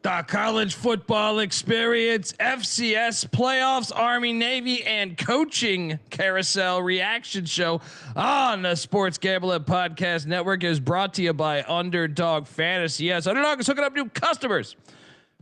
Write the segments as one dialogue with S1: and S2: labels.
S1: The college football experience, FCS playoffs, Army, Navy, and coaching carousel reaction show on the Sports Gambling Podcast Network is brought to you by Underdog Fantasy. Yes, Underdog is hooking up new customers.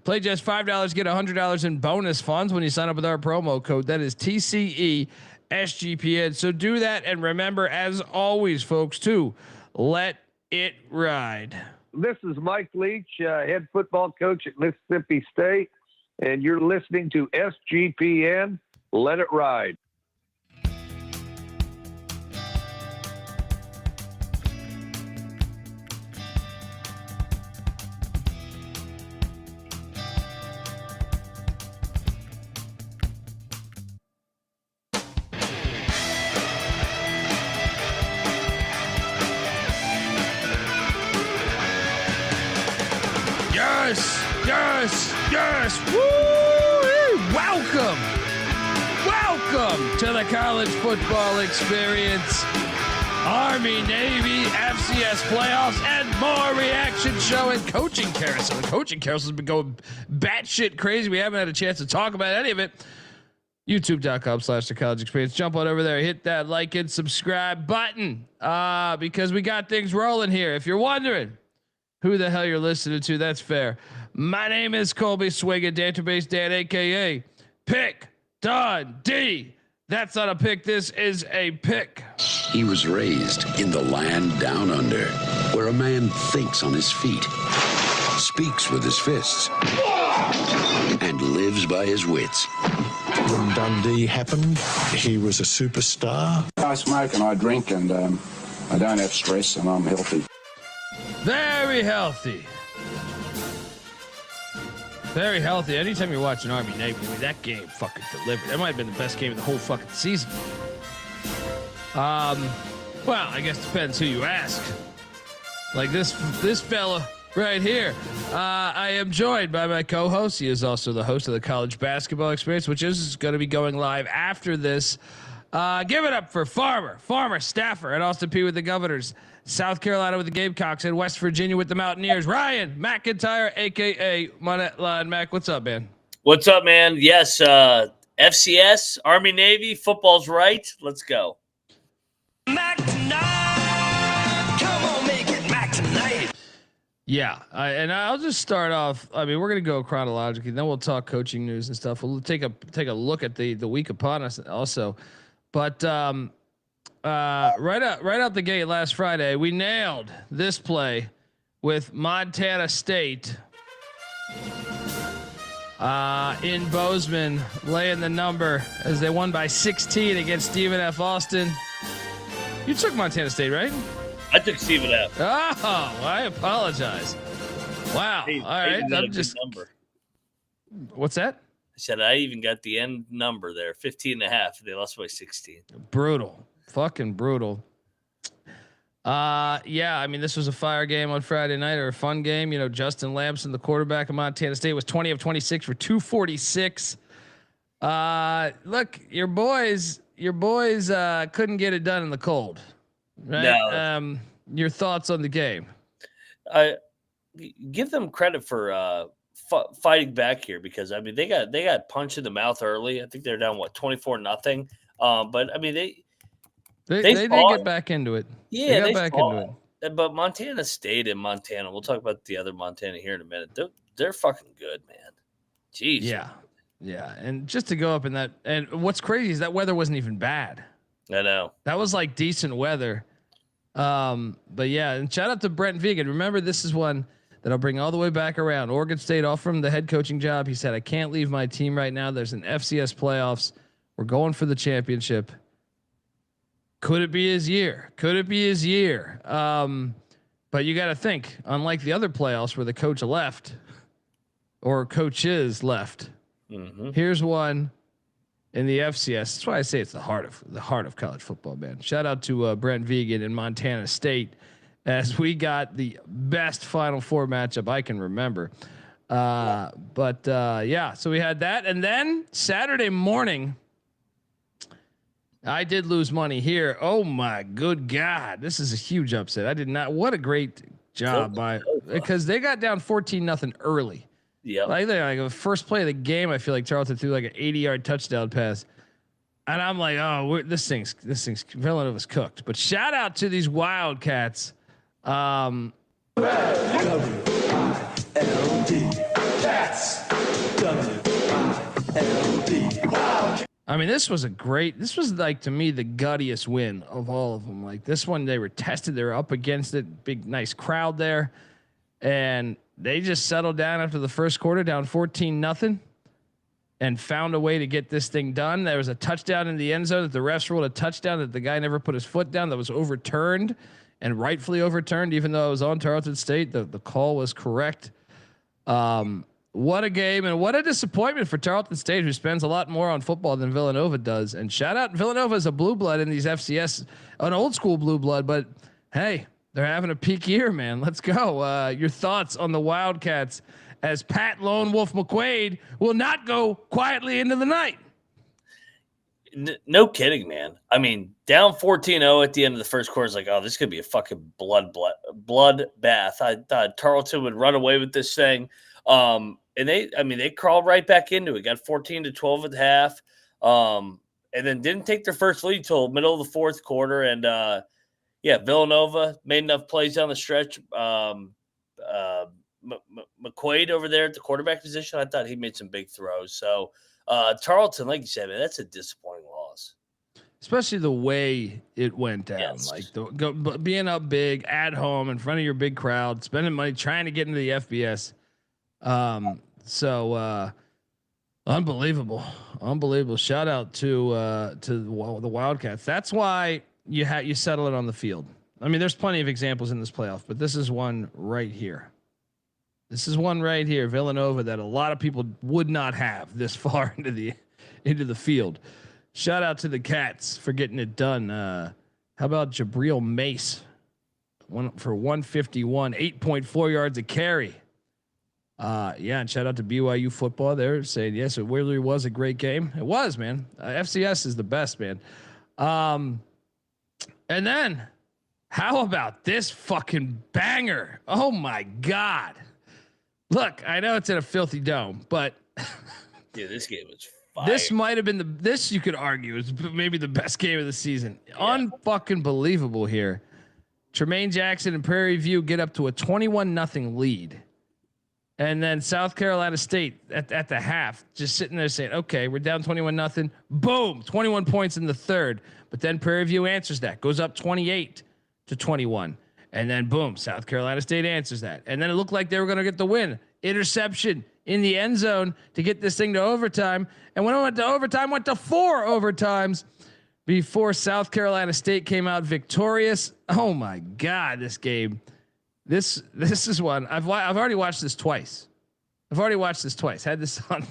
S1: Play just $5, get $100 in bonus funds when you sign up with our promo code. That is TCE SGPN. So do that, and remember, as always, folks, to let it ride.
S2: This is Mike Leach, head football coach at Mississippi State, and you're listening to SGPN. Let it ride.
S1: Yes. Woo! Welcome to the college football experience. Army, Navy, FCS playoffs, and more reaction show and coaching carousel. The coaching carousel has been going batshit crazy. We haven't had a chance to talk about any of it. YouTube.com/the college experience. Jump on over there, hit that like and subscribe button because we got things rolling here. If you're wondering who the hell you're listening to, that's fair. My name is Colby Swigga, Database Dan, aka Pick Dundee. That's not a pick. This is a pick.
S3: He was raised in the land down under, where a man thinks on his feet, speaks with his fists, and lives by his wits.
S4: When Dundee happened, he was a superstar.
S5: I smoke and I drink, and I don't have stress, and I'm healthy.
S1: Very healthy. Very healthy. Anytime you're watching Army Navy, I mean, that game fucking delivered. That might have been the best game of the whole fucking season. Well, I guess it depends who you ask. Like this fella right here. I am joined by my co-host. He is also the host of the college basketball experience, which is going to be going live after this. Give it up for Farmer Staffer at Austin P with the Governors, South Carolina with the Gamecocks, and West Virginia with the Mountaineers. Ryan McIntyre, aka Monetline Mac. What's up, man?
S6: What's up, man? Yes, FCS, Army, Navy, football's right. Let's go.
S1: Mac tonight. Come on, make it Mac tonight. Yeah, and I'll just start off. I mean, we're gonna go chronologically, then we'll talk coaching news and stuff. We'll take a look at the week upon us also, but right out the gate last Friday, we nailed this play with Montana State in Bozeman laying the number as they won by 16 against Stephen F. Austin. You took Montana State, right?
S6: I took Stephen F.
S1: Oh, I apologize. Wow. All right. I'm just number. What's that?
S6: I said I even got the end number there, 15.5. They lost by 16.
S1: Brutal. Fucking brutal. Yeah, I mean, this was a fire game on Friday night, or a fun game. You know, Justin Lamson, the quarterback of Montana State, was 20 of 26 for 246. Look, your boys couldn't get it done in the cold. Right?
S6: No.
S1: Your thoughts on the game?
S6: Give them credit for fighting back here, because I mean they got punched in the mouth early. I think they're down 24-0. But I mean they did get back into it. Yeah, they got back into it. But Montana State and Montana, we'll talk about the other Montana here in a minute. They're fucking good, man. Jeez.
S1: Yeah. And just to go up in that, and what's crazy is that weather wasn't even bad.
S6: I know. That
S1: was like decent weather. But yeah, and shout out to Brent Vegan. Remember, this is one that I'll bring all the way back around. Oregon State off from the head coaching job. He said, I can't leave my team right now. There's an FCS playoffs. We're going for the championship. Could it be his year? But you got to think, unlike the other playoffs where the coach left or coaches left, here's one in the FCS. That's why I say it's the heart of college football, man. Shout out to Brent Vegan in Montana State, as we got the best Final Four matchup I can remember. Yeah, so we had that, and then Saturday morning, I did lose money here. Oh my good God. This is a huge upset. I did not. What a great job because they got down 14-0 early.
S6: Yeah.
S1: Like the first play of the game, I feel like Tarleton threw like an 80-yard touchdown pass. And I'm like, oh, this thing's Villanova's cooked. But shout out to these Wildcats.
S7: W-I-L-D Cats. W-I-L-D.
S1: I mean, this was like, to me, the guttiest win of all of them. Like this one, they were tested. They were up against it. Big, nice crowd there. And they just settled down after the first quarter, down 14-0, and found a way to get this thing done. There was a touchdown in the end zone that the refs ruled a touchdown that the guy never put his foot down. That was overturned, and rightfully overturned, even though it was on Tarleton State. The call was correct. What a game, and what a disappointment for Tarleton State, who spends a lot more on football than Villanova does. And shout out, Villanova is a blue blood in these FCS, an old school blue blood, but hey, they're having a peak year, man. Let's go. Your thoughts on the Wildcats as Pat Lone Wolf McQuaid will not go quietly into the night.
S6: No kidding, man. I mean, down 14-0 at the end of the first quarter is like, oh, this could be a fucking bloodbath. I thought Tarleton would run away with this thing. And they crawled right back into it. Got 14-12 at the half. And then didn't take their first lead till middle of the fourth quarter. And Villanova made enough plays down the stretch. McQuaid over there at the quarterback position, I thought he made some big throws. So Tarleton, like you said, man, that's a disappointing loss.
S1: Especially the way it went down,
S6: yes.
S1: Like being up big at home in front of your big crowd, spending money trying to get into the FBS. Unbelievable. Shout out to the Wildcats. That's why you settle it on the field. I mean, there's plenty of examples in this playoff, but this is one right here. Villanova, that a lot of people would not have this far into the field. Shout out to the Cats for getting it done. How about Jabril Mace? One for 151, 8.4 yards a carry. And shout out to BYU football there, saying yes, it really was a great game. It was, man. FCS is the best, man. And then how about this fucking banger? Oh my God. Look, I know it's in a filthy dome, but
S6: dude, this game was fire.
S1: This might have been this you could argue is maybe the best game of the season. Yeah. Unfucking believable here. Tremaine Jackson and Prairie View get up to a 21-0 lead. And then South Carolina State at the half, just sitting there saying, okay, we're down 21-0. Boom, 21 points in the third. But then Prairie View answers that, goes up 28-21. And then boom, South Carolina State answers that. And then it looked like they were going to get the win. Interception in the end zone to get this thing to overtime. And when it went to overtime, went to 4 overtimes before South Carolina State came out victorious. Oh my God, this game. This is one I've already watched this twice. Had this on.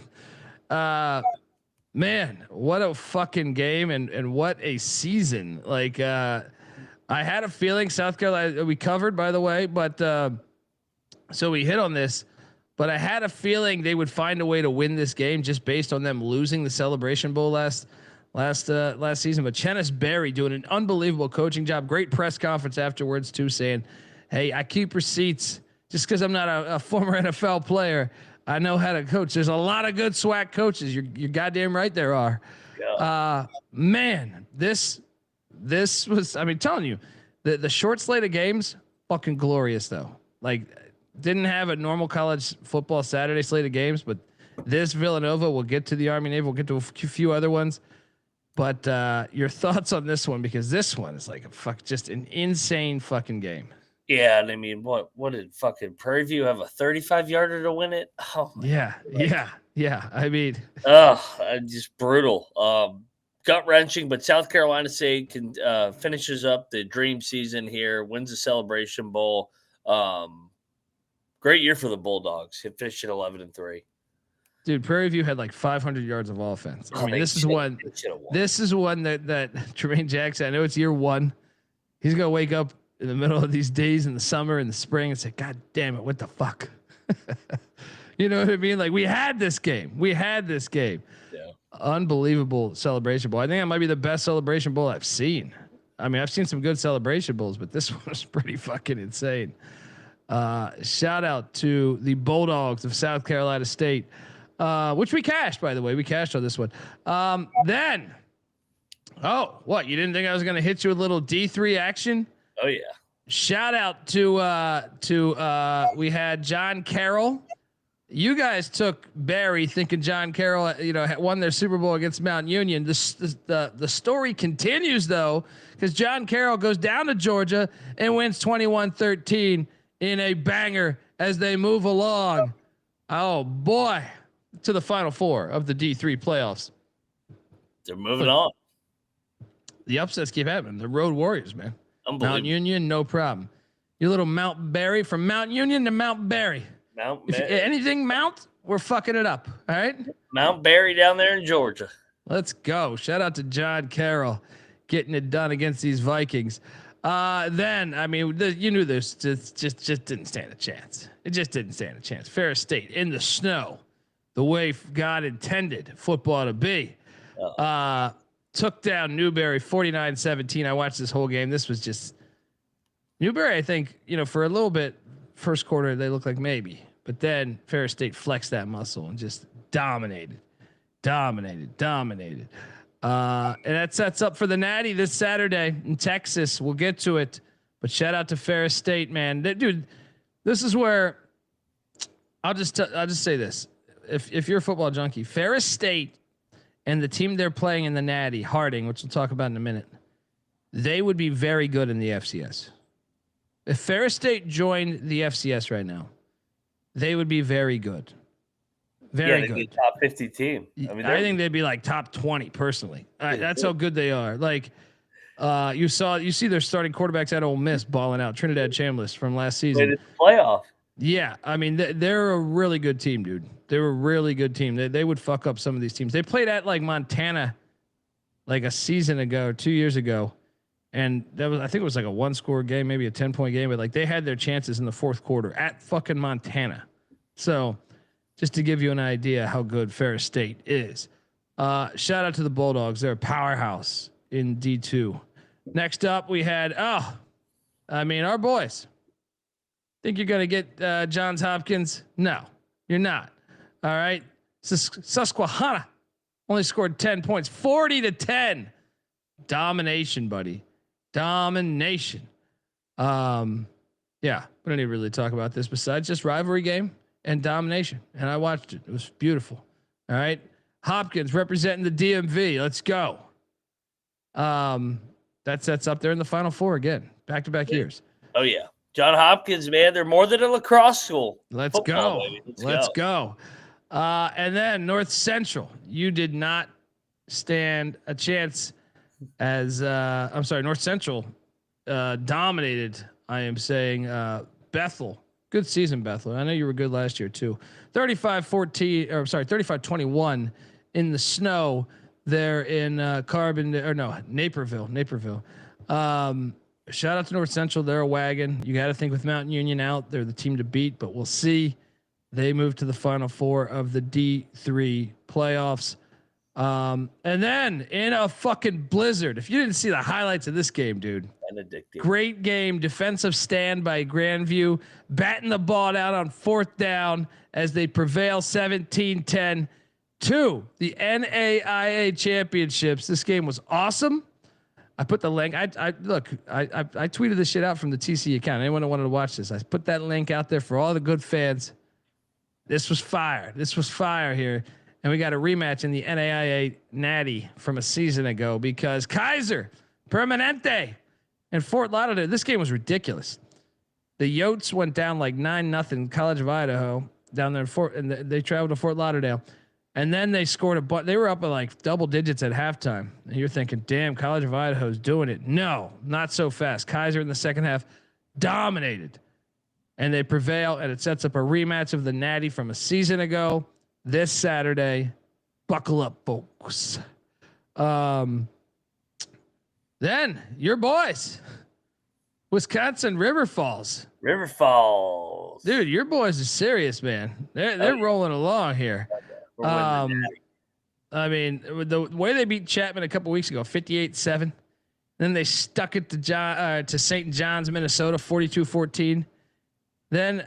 S1: Man, what a fucking game and what a season. Like I had a feeling South Carolina, we covered, by the way, but so we hit on this, but I had a feeling they would find a way to win this game just based on them losing the Celebration Bowl last season. But Chennis Berry doing an unbelievable coaching job. Great press conference afterwards too, saying, hey, I keep receipts just because I'm not a former NFL player. I know how to coach. There's a lot of good SWAC coaches. You're goddamn right there are. Yeah. Man, this was, I mean, telling you, the short slate of games, fucking glorious though. Like, didn't have a normal college football Saturday slate of games, but this Villanova, we'll get to the Army Navy, we'll get to a few other ones. But your thoughts on this one, because this one is like just an insane fucking game.
S6: Yeah, and I mean, what did fucking Prairie View have, a 35-yarder to win it? Oh
S1: yeah. I mean,
S6: just brutal. Gut wrenching, but South Carolina State finishes up the dream season here, wins the Celebration Bowl. Great year for the Bulldogs. It finished at 11-3.
S1: Dude, Prairie View had like 500 yards of offense. I mean, this is one that Tremaine Jackson, I know it's year one. He's going to wake up in the middle of these days in the summer and the spring and say, God damn it, what the fuck? You know what I mean? Like, we had this game. Yeah. Unbelievable Celebration Bowl. I think that might be the best Celebration Bowl I've seen. I mean, I've seen some good Celebration Bowls, but this one was pretty fucking insane. Shout out to the Bulldogs of South Carolina State, which we cashed, by the way. We cashed on this one. Then, what? You didn't think I was going to hit you with a little D3 action?
S6: Oh yeah.
S1: Shout out to we had John Carroll. You guys took Barry thinking John Carroll, won their Super Bowl against Mount Union. The story continues though, because John Carroll goes down to Georgia and wins 21-13 in a banger as they move along. Oh boy, to the Final Four of the D3 playoffs.
S6: They're moving on.
S1: The upsets keep happening. The Road Warriors, man. Mount Union, no problem. Your little Mount Berry, from Mount Union to Mount Berry. Anything Mount, we're fucking it up. All right.
S6: Mount Berry down there in Georgia.
S1: Let's go. Shout out to John Carroll getting it done against these Vikings. Then, I mean, you knew this just didn't stand a chance. It just didn't stand a chance. Ferris State in the snow, the way God intended football to be. Took down Newbury 49-17. I watched this whole game. This was just Newbury. I think, for a little bit, first quarter, they looked like maybe, but then Ferris State flexed that muscle and just dominated. And that sets up for the Natty this Saturday in Texas. We'll get to it, but shout out to Ferris State, man. Dude, this is where I'll just say this. If you're a football junkie, Ferris State and the team they're playing in the Natty, Harding, which we'll talk about in a minute, they would be very good in the FCS. If Ferris State joined the FCS right now, they would be very good. Very good.
S6: Top 50 team.
S1: I think they'd be like top 20 personally. That's how good they are. Like you see their starting quarterbacks at Ole Miss balling out. Trinidad Chambliss from last season.
S6: Playoff.
S1: Yeah, I mean they're a really good team, dude. They're a really good team. They would fuck up some of these teams. They played at like Montana, like a season ago, 2 years ago, and I think it was like a 1-score game, maybe a 10-point game, but like they had their chances in the fourth quarter at fucking Montana. So, just to give you an idea how good Ferris State is. Shout out to the Bulldogs. They're a powerhouse in D2. Next up, we had our boys. Think you're gonna get Johns Hopkins? No, you're not. All right. Susquehanna only scored 10 points, 40-10. Domination, buddy. Domination. Yeah, we don't need to really talk about this besides just rivalry game and domination. And I watched it. It was beautiful. All right. Hopkins representing the DMV. Let's go. That sets up there in the Final Four again. Back-to-back years.
S6: Oh, yeah. John Hopkins, man, they're more than a lacrosse school.
S1: Let's go. Let's go. And then North Central, you did not stand a chance as North Central dominated. I am saying Bethel. Good season, Bethel. I know you were good last year too. 35-21 in the snow there in Naperville. Shout out to North Central. They're a wagon. You got to think with Mountain Union out, they're the team to beat, but we'll see. They move to the Final Four of the D3 playoffs. And then in a fucking blizzard, if you didn't see the highlights of this game, dude, great game. Defensive stand by Grandview, batting the ball down on 4th down as they prevail 17-10 to the NAIA championships. This game was awesome. I put the link. I tweeted this shit out from the TC account. Anyone who wanted to watch this, I put that link out there for all the good fans. This was fire. Here. And we got a rematch in the NAIA Natty from a season ago because Keiser, Permanente, and Fort Lauderdale. This game was ridiculous. The Yotes went down like 9-0 College of Idaho down there and they traveled to Fort Lauderdale. And then they scored they were up at like double digits at halftime. And you're thinking, damn, College of Idaho's doing it. No, not so fast. Keiser in the second half dominated. And they prevail, and it sets up a rematch of the Natty from a season ago this Saturday. Buckle up, folks. Then your boys, Wisconsin River Falls. Dude, your boys are serious, man. They're rolling along here. I mean, the way they beat Chapman a couple weeks ago, 58-7. Then they stuck it to St. John's, Minnesota, 42-14. Then,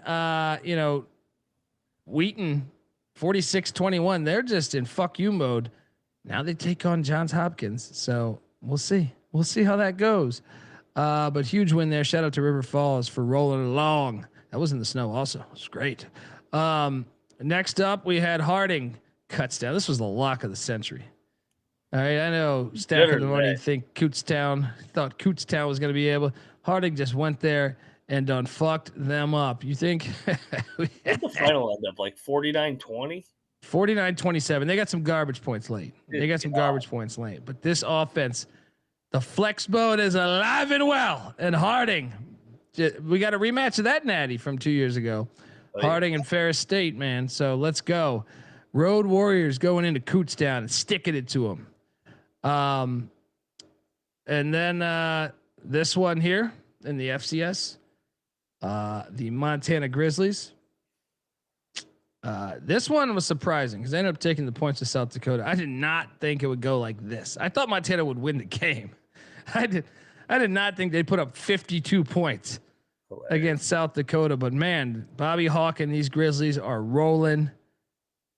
S1: Wheaton, 46-21. They're just in fuck you mode. Now they take on Johns Hopkins. So we'll see. We'll see how that goes. But huge win there. Shout out to River Falls for rolling along. That was in the snow also. It was great. Next up, we had Harding cuts down. This was the lock of the century. All right, I know stack of the morning think Kutztown thought Kutztown was going to be able. Harding just went there and done fucked them up. You think
S6: the final end up like 49-20?
S1: 49-27. They got some garbage points late. But this offense, the flex mode is alive and well. And Harding, we got a rematch of that Natty from 2 years ago. Harding and Ferris State, man. So let's go. Road Warriors going into Kutztown and sticking it to them. And then this one here in the FCS, the Montana Grizzlies. This one was surprising because they ended up taking the points to South Dakota. I did not think it would go like this. I thought Montana would win the game. I did not think they'd put up 52 points against South Dakota. But man, Bobby Hawk and these Grizzlies are rolling.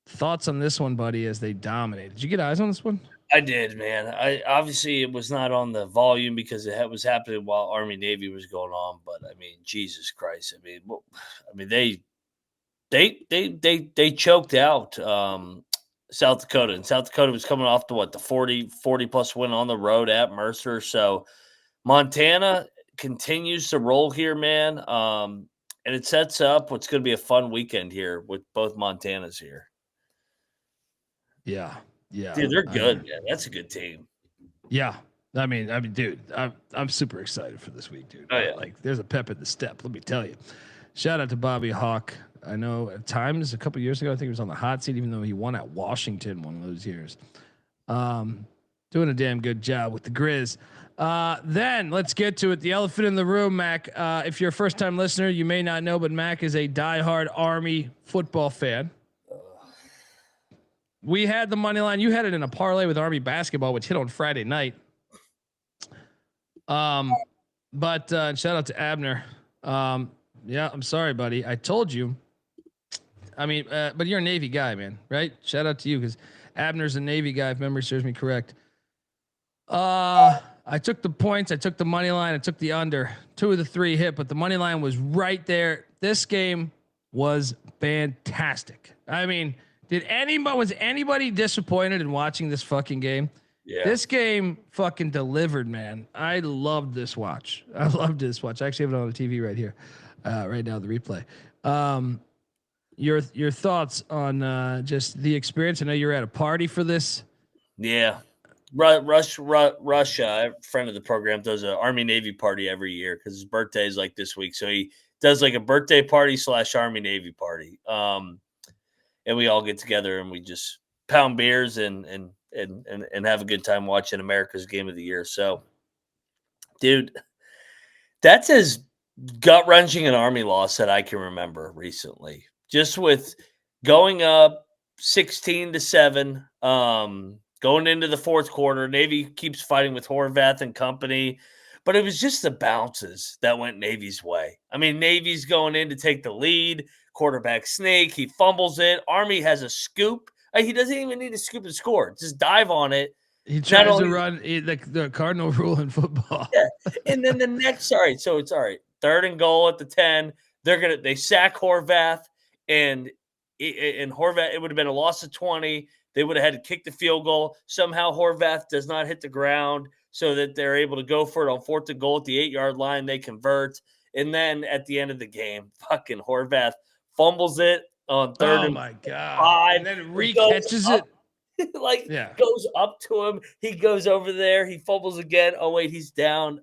S1: Thoughts on this one, buddy, as they dominated. Did you get eyes on this one?
S6: I did, man. I obviously it was not on the volume because it was happening while Army Navy was going on. But I mean, Jesus Christ! I mean, they choked out South Dakota, and South Dakota was coming off to the 40 plus win on the road at Mercer. So Montana continues to roll here, man. And it sets up what's going to be a fun weekend here with both Montanas here.
S1: Yeah.
S6: Dude, they're good. Yeah, that's a good team.
S1: Yeah. I mean, dude, I'm super excited for this week, dude.
S6: Oh, yeah.
S1: Like, there's a pep in the step. Let me tell you. Shout out to Bobby Hawk. I know at times a couple of years ago, I think he was on the hot seat, even though he won at Washington one of those years. Doing a damn good job with the Grizz. Then let's get to it. The elephant in the room, Mac. If you're a first-time listener, you may not know, but Mac is a diehard Army football fan. We had the money line. You had it in a parlay with Army basketball, which hit on Friday night. But shout out to Abner. Yeah, I'm sorry, buddy. I told you. I mean, but you're a Navy guy, man, right? Shout out to you because Abner's a Navy guy, if memory serves me correct. I took the points. I took the money line. I took the under. 2 of the 3 hit, but the money line was right there. This game was fantastic. I mean, was anybody disappointed in watching this fucking game?
S6: Yeah.
S1: This game fucking delivered, man. I loved this watch. I actually have it on the TV right here, right now, the replay. Your thoughts on just the experience? I know you're at a party for this.
S6: Yeah. Russia, a friend of the program, does an Army Navy party every year because his birthday is like this week. So he does like a birthday party / Army Navy party. And we all get together and we just pound beers and have a good time watching America's Game of the Year. So, dude, that's as gut-wrenching an Army loss that I can remember recently. Just with going up 16-7, going into the fourth quarter, Navy keeps fighting with Horvath and company, but it was just the bounces that went Navy's way. I mean, Navy's going in to take the lead. Quarterback sneak, he fumbles it. Army has a scoop. He doesn't even need to scoop and score. Just dive on it.
S1: He tries to run the cardinal rule in football.
S6: Yeah. And then the next, all right. So it's all right. 3rd and goal at the 10. They sack Horvath and Horvath, it would have been a loss of 20. They would have had to kick the field goal. Somehow Horvath does not hit the ground so that they're able to go for it on 4th and goal at the 8-yard line. They convert. And then at the end of the game, fucking Horvath fumbles it on 3rd and
S1: my God.
S6: 5.
S1: And then re-catches it.
S6: Goes up to him. He goes over there. He fumbles again. Oh, wait, he's down.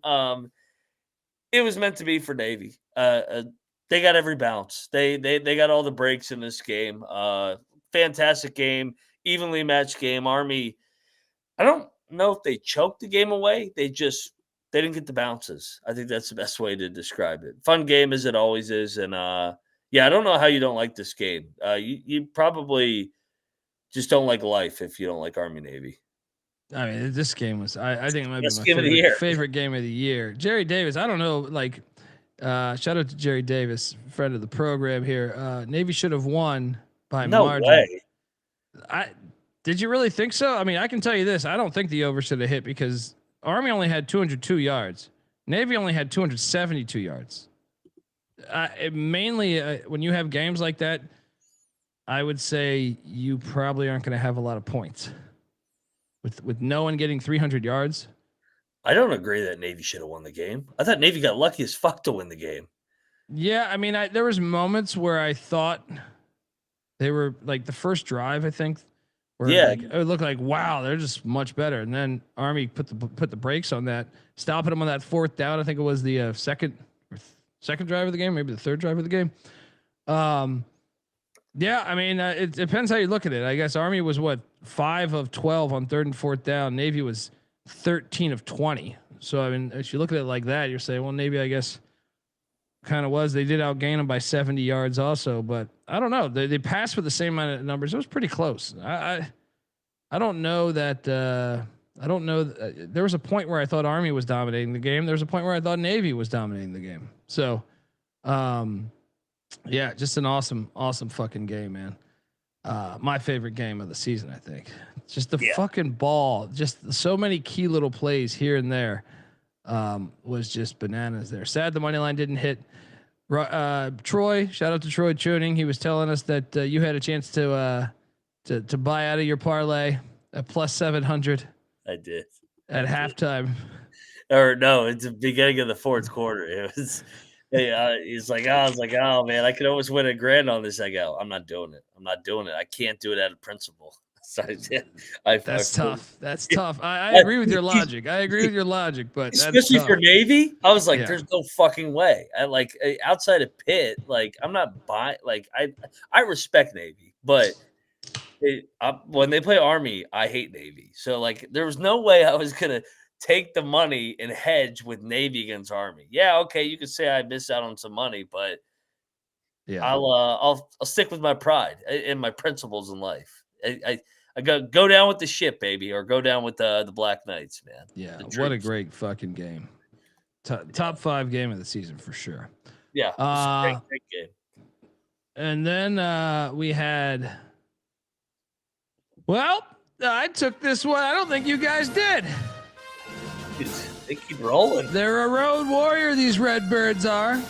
S6: It was meant to be for Navy. They got every bounce. They got all the breaks in this game. Fantastic game. Evenly matched game. Army, I don't know if they choked the game away. They didn't get the bounces. I think that's the best way to describe it. Fun game as it always is. And I don't know how you don't like this game. You probably just don't like life if you don't like Army Navy.
S1: I mean, this game was, I think it might be my favorite game of the year. Jerry Davis, I don't know, like, Shout out to Jerry Davis, friend of the program here. Navy should have won by
S6: no
S1: margin.
S6: Way.
S1: Did you really think so? I mean, I can tell you this. I don't think the over should have hit because Army only had 202 yards. Navy only had 272 yards. Mainly when you have games like that, I would say you probably aren't going to have a lot of points. With no one getting 300 yards.
S6: I don't agree that Navy should have won the game. I thought Navy got lucky as fuck to win the game.
S1: Yeah, I mean, there was moments where I thought they were like the first drive, I think, where it looked like, wow, they're just much better. And then Army put the brakes on that, stopping them on that fourth down. I think it was the second drive of the game, maybe the third drive of the game. Yeah, I mean, it depends how you look at it. I guess Army was 5 of 12 on third and fourth down. Navy was 13 of 20. So I mean, if you look at it like that, you're saying, well, Navy, I guess, kind of was. They did outgain them by 70 yards also, but I don't know. They passed with the same amount of numbers. It was pretty close. I don't know that. I don't know. There was a point where I thought Army was dominating the game. There was a point where I thought Navy was dominating the game. So, yeah, just an awesome fucking game, man. My favorite game of the season, I think. Just the fucking ball, just so many key little plays here and there, was just bananas there. Sad the money line didn't hit. Troy, shout out to Troy Tuning. He was telling us that you had a chance to buy out of your parlay at plus 700.
S6: I did
S1: at halftime.
S6: Or no, it's the beginning of the fourth quarter. It was. He's like, I was like, oh man, I could always win $1,000 on this. I go, I'm not doing it. I can't do it out of principle. So that's
S1: tough. That's tough. I agree with your logic. But
S6: especially for Navy, I was like, there's no fucking way. I like outside of Pitt, like I'm not buying. Like I respect Navy, but when they play Army, I hate Navy. So like, there was no way I was gonna take the money and hedge with Navy against Army. Yeah, okay, you could say I missed out on some money, but yeah, I'll stick with my pride and my principles in life. I go down with the ship, baby, or go down with the Black Knights, man.
S1: Yeah, what a great fucking game. Top 5 game of the season for sure.
S6: Yeah, great game.
S1: And then we had. Well, I took this one. I don't think you guys did.
S6: They keep rolling.
S1: They're a road warrior, these Redbirds are.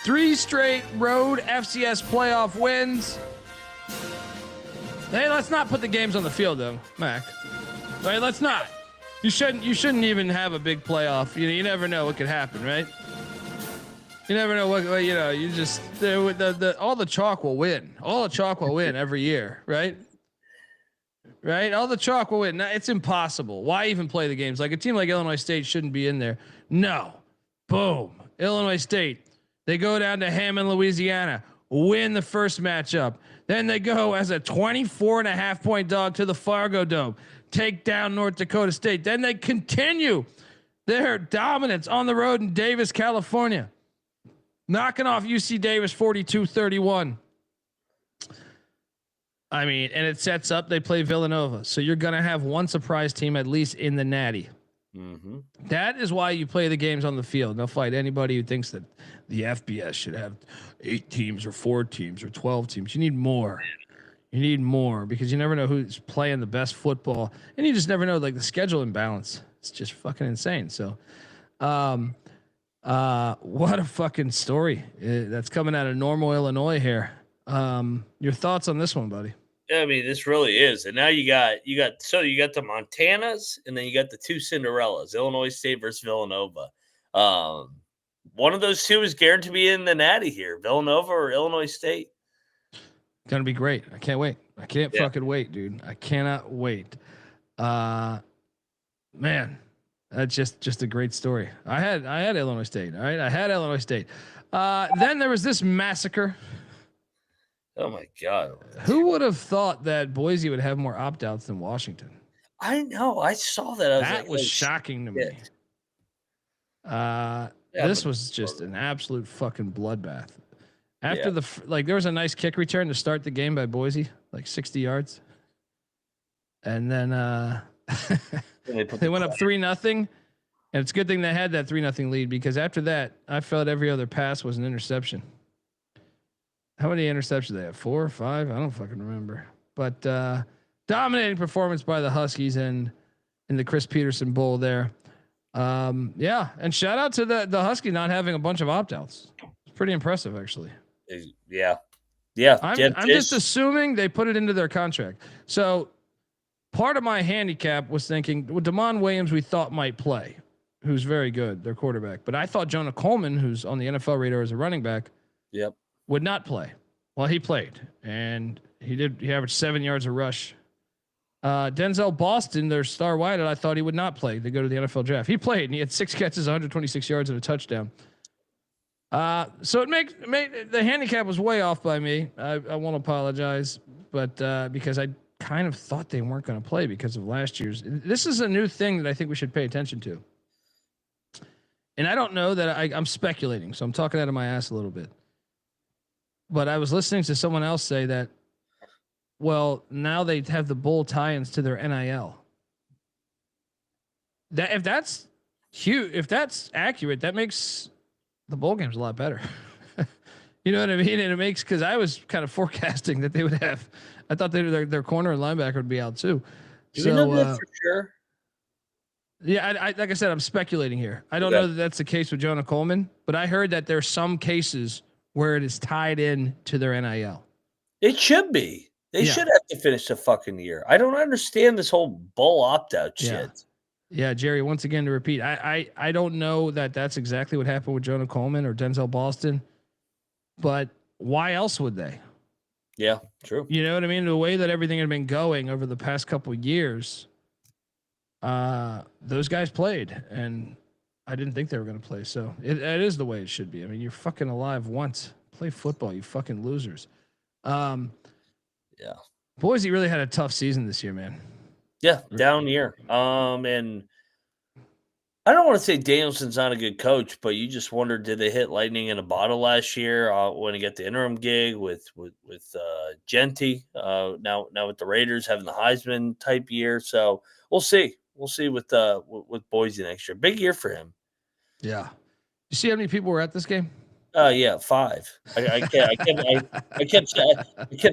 S1: 3 straight road FCS playoff wins. Hey, let's not put the games on the field, though, Mac. Right? Let's not. You shouldn't even have a big playoff. You never know what could happen, right? You never know what you just all the chalk will win. All the chalk will win every year, right? Right? All the chalk will win. It's impossible. Why even play the games? Like a team like Illinois State shouldn't be in there. No. Boom. Illinois State. They go down to Hammond, Louisiana, win the first matchup. Then they go as a 24.5 point dog to the Fargo Dome, take down North Dakota State. Then they continue their dominance on the road in Davis, California, knocking off UC Davis 42-31. I mean, and it sets up, they play Villanova. So you're going to have one surprise team at least in the Natty.
S6: Mm-hmm. That
S1: is why you play the games on the field. They'll fight anybody who thinks that the FBS should have 8 teams or 4 teams or 12 teams. You need more. You need more because you never know who's playing the best football. And you just never know, like the schedule imbalance. It's just fucking insane. So, what a fucking story that's coming out of Normal, Illinois here. Your thoughts on this one, buddy?
S6: I mean, this really is. And now you got the Montanas and then you got the 2 Cinderellas, Illinois State versus Villanova. One of those 2 is guaranteed to be in the Natty here, Villanova or Illinois State.
S1: Gonna be great. I can't wait. I can't fucking wait, dude. I cannot wait. Man, that's just a great story. I had Illinois State. All right. I had Illinois State. Then there was this massacre.
S6: Oh my God.
S1: Who would have thought that Boise would have more opt-outs than Washington?
S6: I know. I saw that.
S1: That was shocking to me. This was just an absolute fucking bloodbath. After there was a nice kick return to start the game by Boise, like 60 yards. And then they went up 3-0. And it's a good thing they had that 3-0 lead, because after that, I felt every other pass was an interception. How many interceptions they have? 4 or 5? I don't fucking remember. But dominating performance by the Huskies and in the Chris Peterson Bowl there. Yeah, and shout out to the Husky not having a bunch of opt-outs. It's pretty impressive, actually.
S6: Yeah.
S1: I'm just assuming they put it into their contract. So part of my handicap was thinking, well, Damon Williams we thought might play, who's very good, their quarterback. But I thought Jonah Coleman, who's on the NFL radar as a running back, would not play. Well, he played, and he averaged 7 yards a rush. Denzel Boston, their star wide, I thought he would not play. They go to the NFL draft. He played, and he had 6 catches, 126 yards, and a touchdown. So it made the handicap was way off by me. I won't apologize, but because I kind of thought they weren't going to play because of last year's. This is a new thing that I think we should pay attention to. And I don't know that I'm speculating, so I'm talking out of my ass a little bit. But I was listening to someone else say that, well, now they have the bowl tie-ins to their NIL. That if that's huge, if that's accurate, that makes the bowl games a lot better. You know what I mean? And it makes, because I was kind of forecasting that they would have. I thought their corner and linebacker would be out too.
S6: Do we know that for sure?
S1: Yeah, I like I said, I'm speculating here. I don't know that that's the case with Jonah Coleman, but I heard that there's some cases where it is tied in to their NIL.
S6: It should be. They should have to finish the fucking year. I don't understand this whole bowl opt-out shit.
S1: Yeah, Jerry, once again to repeat, I don't know that that's exactly what happened with Jonah Coleman or Denzel Boston, but why else would they?
S6: Yeah, true.
S1: You know what I mean? The way that everything had been going over the past couple of years, those guys played, and I didn't think they were going to play. So it is the way it should be. I mean, you're fucking alive once. Play football, you fucking losers.
S6: Yeah.
S1: Boise really had a tough season this year, man.
S6: Yeah, down year. And I don't want to say Danielson's not a good coach, but you just wonder, did they hit lightning in a bottle last year when he got the interim gig with Genty? Now with the Raiders having the Heisman type year, so we'll see. We'll see with Boise next year. Big year for him.
S1: Yeah. You see how many people were at this game?
S6: Yeah, 5. I kept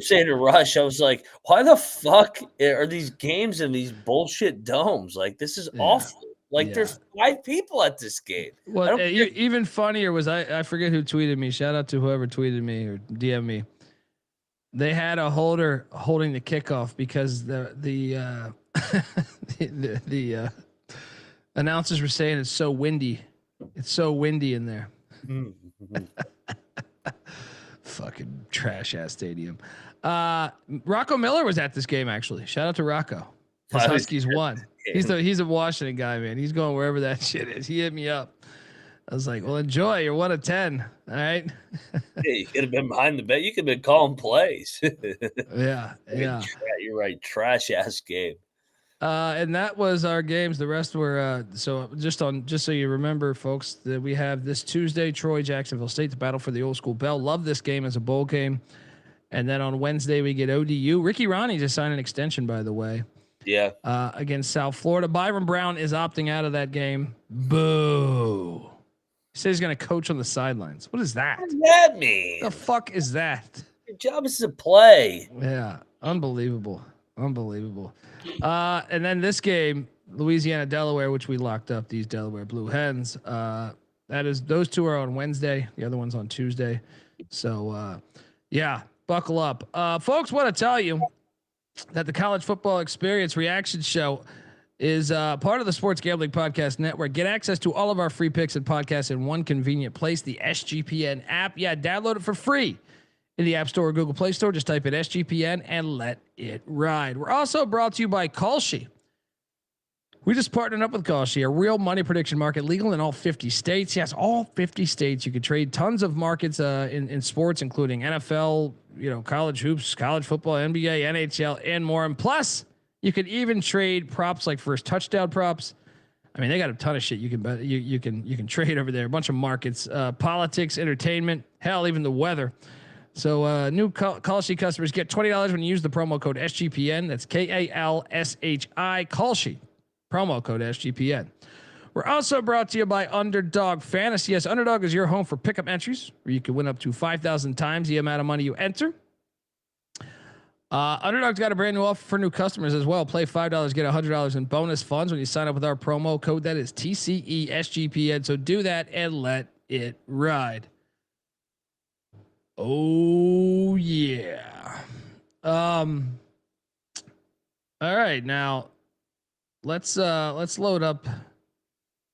S6: saying to Rush, I was like, why the fuck are these games in these bullshit domes? Like, this is awful. Like, there's 5 people at this game.
S1: Well, even funnier was I forget who tweeted me. Shout out to whoever tweeted me or DM me. They had a holder holding the kickoff because the announcers were saying it's so windy. It's so windy in there. Fucking trash ass stadium. Rocco Miller was at this game actually. Shout out to Rocco. The Huskies won. He's a Washington guy, man. He's going wherever that shit is. He hit me up. I was like, well, enjoy. You're 1 of 10. All right.
S6: Yeah, you could have been behind the bet. You could have been calling plays.
S1: Yeah.
S6: You're right. Trash ass game.
S1: And that was our games. The rest were so just so you remember, folks, that we have this Tuesday, Troy, Jacksonville State, the battle for the old school bell. Love this game as a bowl game. And then on Wednesday we get ODU. Ricky Ronnie just signed an extension, by the way.
S6: Yeah.
S1: Against South Florida. Byron Brown is opting out of that game. Boo. He says he's going to coach on the sidelines. What is that?
S6: What does that mean?
S1: The fuck is that?
S6: Your job is to play.
S1: Yeah. Unbelievable. And then this game, Louisiana, Delaware, which we locked up, these Delaware Blue Hens. Those 2 are on Wednesday. The other one's on Tuesday. So, buckle up. Folks, want to tell you that the College Football Experience reaction show is part of the Sports Gambling Podcast Network. Get access to all of our free picks and podcasts in one convenient place, the SGPN app. Yeah, download it for free in the App Store or Google Play Store. Just type in SGPN and let it ride. We're also brought to you by Kalshi. We just partnered up with Kalshi, a real money prediction market, legal in all 50 states. Yes, all 50 states. You could trade tons of markets in sports, including NFL, college hoops, college football, NBA, NHL, and more. And plus, you could even trade props like first touchdown props. I mean, they got a ton of shit you can bet. You can trade over there. A bunch of markets, politics, entertainment, hell, even the weather. So new Kalshi customers get $20 when you use the promo code SGPN. That's KALSHI, Kalshi. Promo code SGPN. We're also brought to you by Underdog Fantasy. Yes, Underdog is your home for pickup entries where you can win up to 5,000 times the amount of money you enter. Underdog's got a brand new offer for new customers as well. Play $5, get $100 in bonus funds when you sign up with our promo code. That is TCESGPN. So do that and let it ride. Oh yeah. All right, now let's load up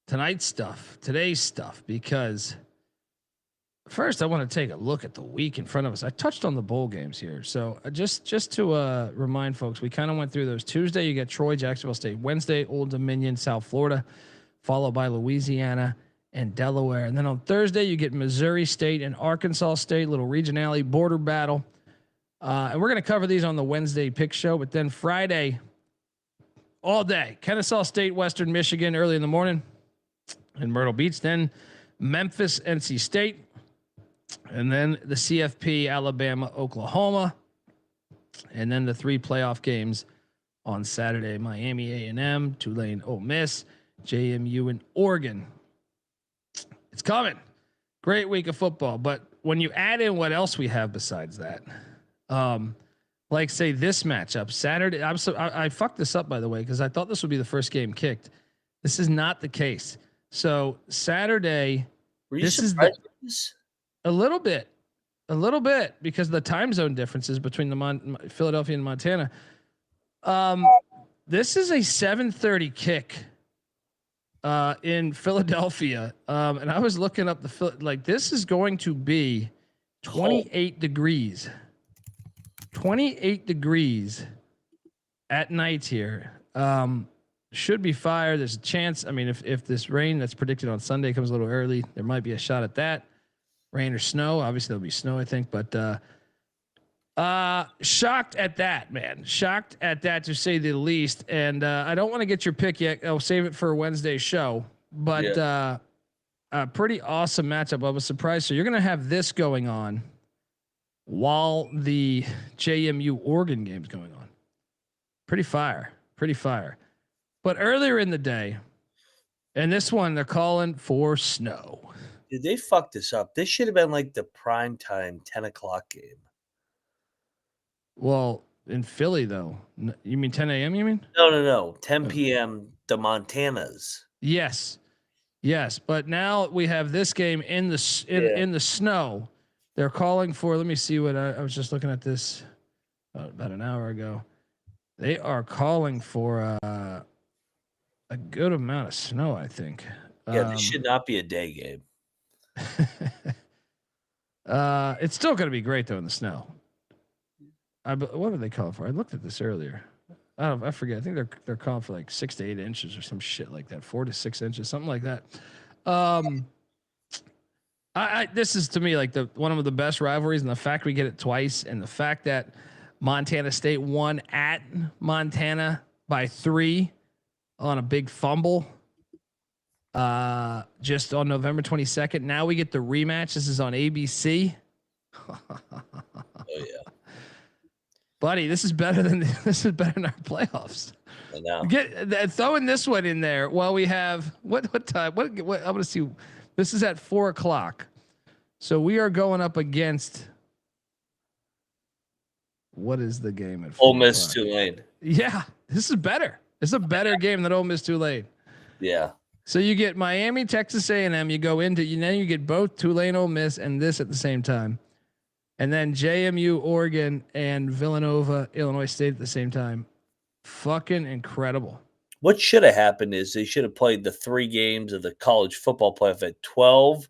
S1: today's stuff, because first I want to take a look at the week in front of us. I touched on the bowl games here. So just to remind folks, we kind of went through those. Tuesday, you get Troy, Jacksonville State. Wednesday, Old Dominion, South Florida, followed by Louisiana and Delaware. And then on Thursday, you get Missouri State and Arkansas State, little regionality border battle. And we're going to cover these on the Wednesday pick show. But then Friday, all day, Kennesaw State, Western Michigan, early in the morning in Myrtle Beach. Then Memphis, NC State. And then the CFP, Alabama, Oklahoma. And then the 3 playoff games on Saturday, Miami A&M, Tulane, Ole Miss, JMU, and Oregon. It's coming. Great week of football. But when you add in what else we have besides that, like say this matchup Saturday, I fucked this up, by the way, because I thought this would be the first game kicked. This is not the case. So Saturday, this is a little bit, because of the time zone differences between the Philadelphia and Montana. This is a 7:30 kick in Philadelphia. And I was looking up this is going to be 28 degrees. 28 degrees at night here. Should be fire. There's a chance. I mean, if this rain that's predicted on Sunday comes a little early, there might be a shot at that. Rain or snow. Obviously there'll be snow, I think, but shocked at that, man. Shocked at that, to say the least. And I don't want to get your pick yet. I'll save it for a Wednesday show. But a pretty awesome matchup. I was surprised. So you're going to have this going on while the JMU Oregon game's going on. Pretty fire. But earlier in the day, and this one, they're calling for snow.
S6: Dude, they fucked this up. This should have been like the prime time 10 o'clock game.
S1: Well, in Philly, though. You mean 10 a.m., you mean?
S6: No. 10 p.m., the Montanas.
S1: Yes. But now we have this game in the snow. They're calling for, let me see what I was just looking at this about an hour ago. They are calling for a good amount of snow, I think.
S6: Yeah, this should not be a day game.
S1: It's still going to be great though in the snow. What were they calling for? I looked at this earlier. I forget. I think they're calling for like 6 to 8 inches or some shit like that. 4 to 6 inches, something like that. This is to me like one of the best rivalries, and the fact we get it twice, and the fact that Montana State won at Montana by 3 on a big fumble. Just on November 22nd. Now we get the rematch. This is on ABC.
S6: Oh yeah,
S1: buddy, this is better than our playoffs.
S6: I know.
S1: Throwing this one in there while we have what time? What I'm gonna see. This is at 4:00. So we are going up against. What is the game at 4:00?
S6: Ole Miss Tulane.
S1: Yeah, this is better. It's a better game than Ole Miss Tulane.
S6: Yeah.
S1: So you get Miami, Texas A&M. You go into you get both Tulane, Ole Miss, and this at the same time, and then JMU, Oregon, and Villanova, Illinois State at the same time. Fucking incredible.
S6: What should have happened is they should have played the 3 games of the college football playoff at 12,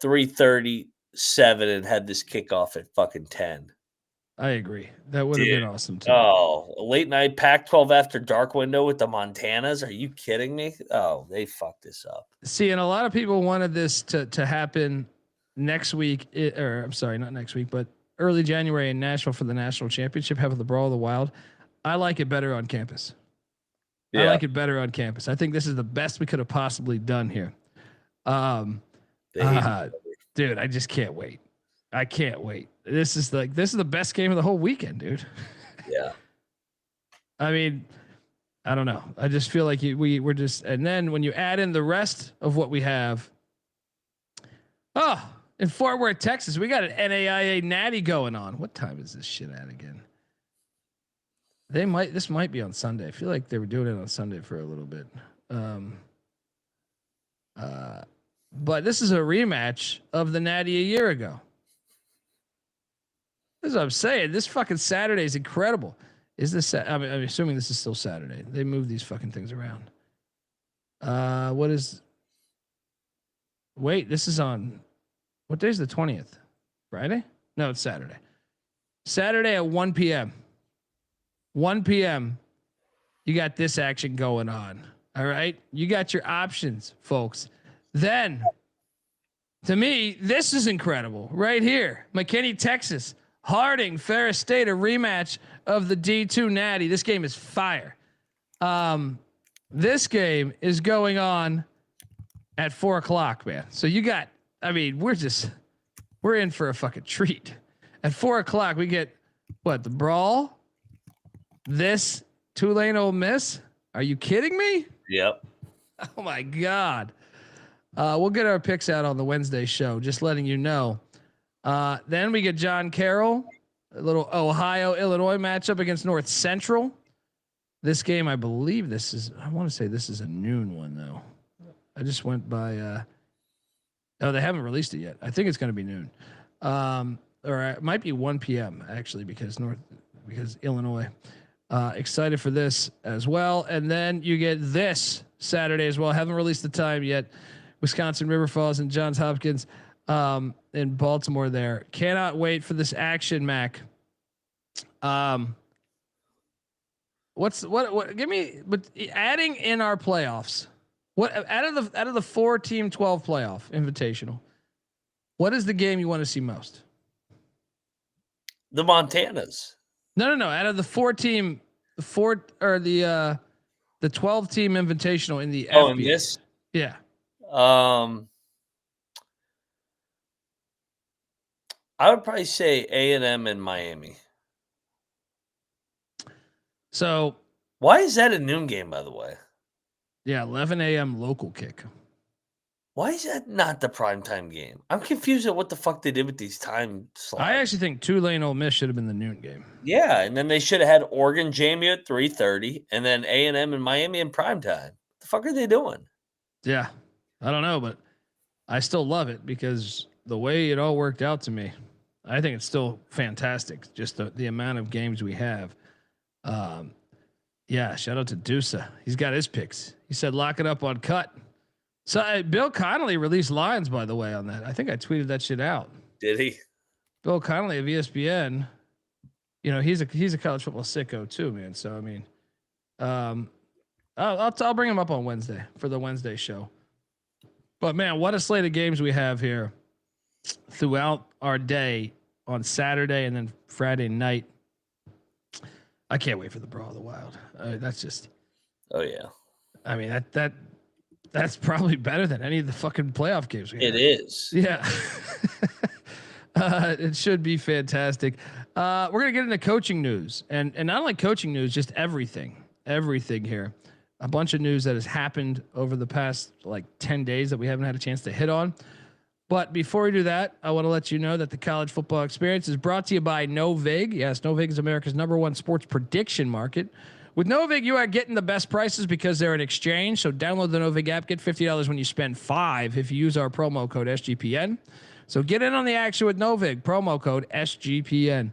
S6: 3:30, 7, and had this kickoff at fucking 10.
S1: I agree. That would have been awesome too.
S6: Oh, a late night Pac-12 after dark window with the Montanas. Are you kidding me? Oh, they fucked this up.
S1: See, and a lot of people wanted this to happen next week, or I'm sorry, not next week, but early January in Nashville for the national championship. Have the Brawl of the Wild. I like it better on campus. Yeah. I like it better on campus. I think this is the best we could have possibly done here. Dude, I just can't wait. I can't wait. This is the best game of the whole weekend, dude.
S6: Yeah.
S1: I mean, I don't know. I just feel like we're just, and then when you add in the rest of what we have, in Fort Worth, Texas, we got an NAIA Natty going on. What time is this shit at again? This might be on Sunday. I feel like they were doing it on Sunday for a little bit. But this is a rematch of the Natty a year ago. This is what I'm saying. This fucking Saturday is incredible. Is this? I'm assuming this is still Saturday. They move these fucking things around. What is? Wait, this is on. What day is the 20th? Friday? No, it's Saturday. Saturday at 1 p.m. 1 p.m. You got this action going on. All right, you got your options, folks. Then, to me, this is incredible right here. McKinney, Texas. Harding, Ferris State, a rematch of the D2 Natty. This game is fire. This game is going on at 4:00, man. So you got, we're in for a fucking treat. At 4:00, we get what? The Brawl? This Tulane Ole Miss? Are you kidding me?
S6: Yep.
S1: Oh my God. We'll get our picks out on the Wednesday show, just letting you know. Then we get John Carroll, a little Ohio, Illinois matchup against North Central. This game, I believe I want to say this is a noon one though. I just went by, they haven't released it yet. I think it's going to be noon. Or it might be 1 p.m. actually, because Illinois, excited for this as well. And then you get this Saturday as well. Haven't released the time yet. Wisconsin River Falls and Johns Hopkins, in Baltimore there. Cannot wait for this action, Mac. Give me, but adding in our playoffs, what out of the 4-team 12 playoff invitational, what is the game you want to see most?
S6: The Montanas.
S1: No. Out of the 4-team, the 12-team invitational in the FBS.
S6: In this?
S1: Yeah.
S6: I would probably say A&M and Miami.
S1: So
S6: why is that a noon game, by the way?
S1: Yeah, 11 a.m. local kick.
S6: Why is that not the primetime game? I'm confused at what the fuck they did with these time slots.
S1: I actually think Tulane Ole Miss should have been the noon game.
S6: Yeah, and then they should have had Oregon JMU at 3:30 and then A&M and Miami in primetime. What the fuck are they doing?
S1: Yeah, I don't know, but I still love it because the way it all worked out to me, I think it's still fantastic. Just the amount of games we have. Yeah, shout out to Dusa. He's got his picks. He said, lock it up on cut. So Bill Connolly released lines, by the way, on that. I think I tweeted that shit out.
S6: Did he?
S1: Bill Connolly of ESPN, he's a college football sicko too, man. So, I mean, I'll bring him up on Wednesday for the Wednesday show. But man, what a slate of games we have here throughout our day on Saturday and then Friday night. I can't wait for the Brawl of the Wild. That's just.
S6: Oh yeah.
S1: I mean that's probably better than any of the fucking playoff games we have.
S6: It is.
S1: Yeah. It should be fantastic. We're gonna get into coaching news and not only coaching news, just everything here. A bunch of news that has happened over the past 10 days that we haven't had a chance to hit on. But before we do that, I want to let you know that the college football experience is brought to you by Novig. Yes, Novig is America's #1 sports prediction market. With Novig, you are getting the best prices because they're an exchange. So download the Novig app, get $50 when you spend $5 if you use our promo code SGPN. So get in on the action with Novig, promo code SGPN.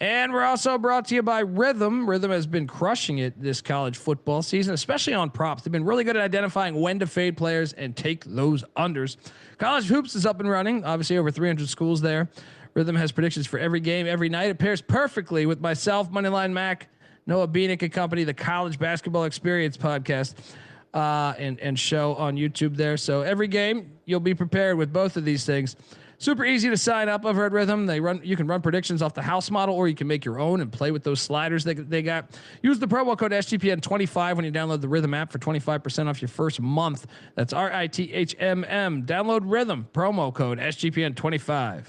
S1: And we're also brought to you by Rhythm. Rhythm has been crushing it this college football season, especially on props. They've been really good at identifying when to fade players and take those unders. College hoops is up and running. Obviously, over 300 schools there. Rhythm has predictions for every game, every night. It pairs perfectly with myself, Moneyline Mac, Noah Beanick and company, the College Basketball Experience podcast and show on YouTube there. So every game, you'll be prepared with both of these things. Super easy to sign up over at Rhythm. You can run predictions off the house model, or you can make your own and play with those sliders that they got. Use the promo code SGPN25 when you download the Rhythm app for 25% off your first month. That's RITHMM. Download Rhythm, promo code SGPN25.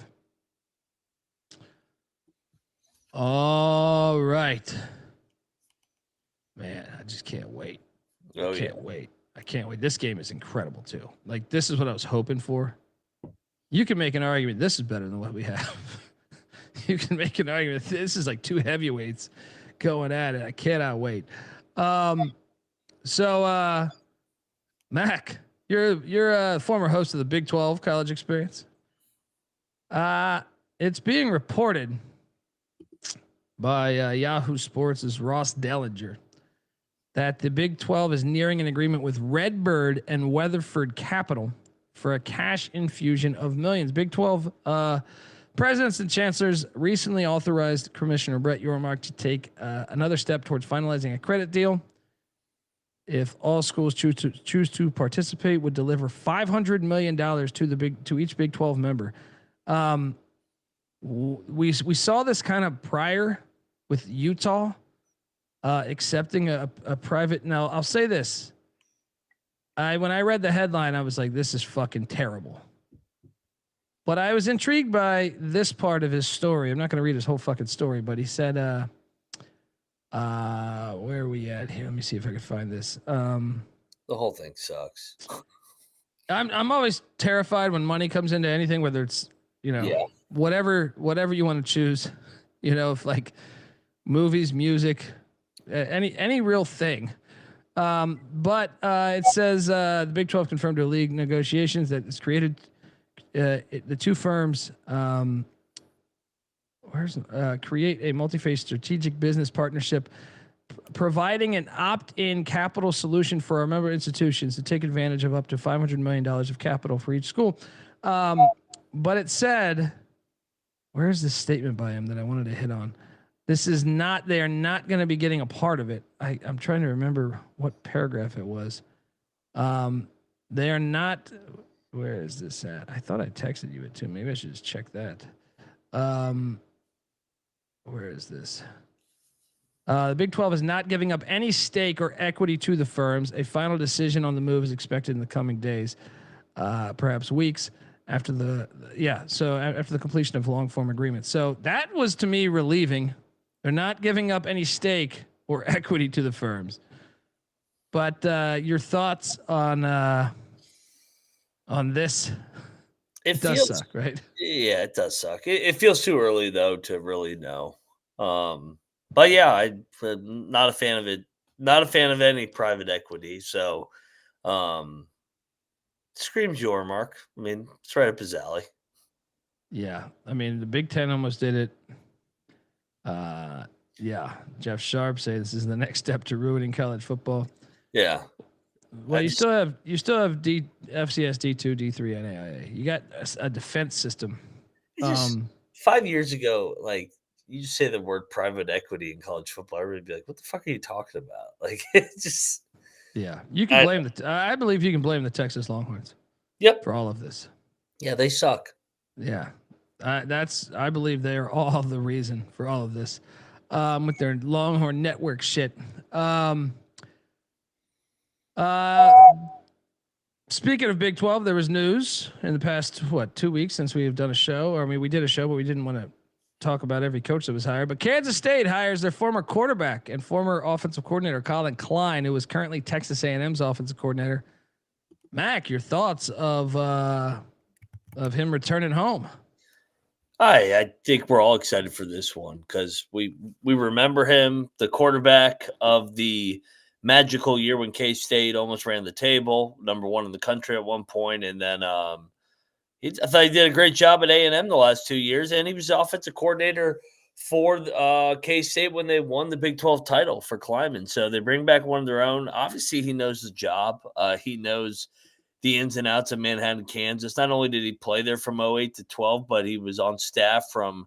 S1: All right. Man, I just can't wait.
S6: I
S1: can't wait. This game is incredible too. Like, this is what I was hoping for. You can make an argument this is better than what we have. You can make an argument this is like two heavyweights going at it. I cannot wait. So Mac, you're a former host of the Big 12 College Experience. It's being reported by Yahoo Sports' Ross Dellinger that the Big 12 is nearing an agreement with Redbird and Weatherford Capital for a cash infusion of millions. Big 12 presidents and chancellors recently authorized Commissioner Brett Yormark to take another step towards finalizing a credit deal. If all schools choose to participate, would deliver $500 million to each Big 12 member. We saw this kind of prior with Utah accepting a private. Now I'll say this. When I read the headline, I was like, this is fucking terrible. But I was intrigued by this part of his story. I'm not going to read his whole fucking story, but he said, where are we at here? Let me see if I can find this.
S6: The whole thing sucks.
S1: I'm always terrified when money comes into anything, whether it's, whatever you want to choose, if like movies, music, any real thing. But it says the Big 12 confirmed to league negotiations that it's created the two firms create a multi-phase strategic business partnership, providing an opt-in capital solution for our member institutions to take advantage of up to $500 million of capital for each school. But it said, where's this statement by him that I wanted to hit on? They are not going to be getting a part of it. I'm trying to remember what paragraph it was. They are not. Where is this at? I thought I texted you it too. Maybe I should just check that. Where is this? The Big 12 is not giving up any stake or equity to the firms. A final decision on the move is expected in the coming days, perhaps weeks after after the completion of long form agreements. So that was to me relieving. They're not giving up any stake or equity to the firms. But your thoughts on this? It does suck, right?
S6: Yeah, it does suck. It feels too early though to really know. But yeah, I'm not a fan of it. Not a fan of any private equity. So, screams Yormark. I mean, it's right up his alley.
S1: Yeah, I mean the Big Ten almost did it. Jeff Sharp say this is the next step to ruining college football.
S6: Yeah.
S1: Well, you still have FCS D2 D3 NAIA. You got a defense system.
S6: 5 years ago, like you just say the word private equity in college football, everybody'd be like, "What the fuck are you talking about?" Like it's just.
S1: Yeah, you can blame I believe you can blame the Texas Longhorns.
S6: Yep.
S1: For all of this.
S6: Yeah, they suck.
S1: Yeah, I believe they are all the reason for all of this, with their Longhorn Network shit. Speaking of Big 12, there was news in the past 2 weeks since we have done a show. I mean, we did a show, but we didn't want to talk about every coach that was hired. But Kansas State hires their former quarterback and former offensive coordinator Colin Klein, who was currently Texas A&M's offensive coordinator. Mac, your thoughts of him returning home?
S6: I think we're all excited for this one because we remember him, the quarterback of the magical year when K-State almost ran the table, number one in the country at one point, and then I thought he did a great job at A&M the last 2 years, and he was the offensive coordinator for K-State when they won the Big 12 title for Klein. So they bring back one of their own. Obviously, he knows the job. He knows the ins and outs of Manhattan, Kansas. Not only did he play there from 08 to 12, but he was on staff from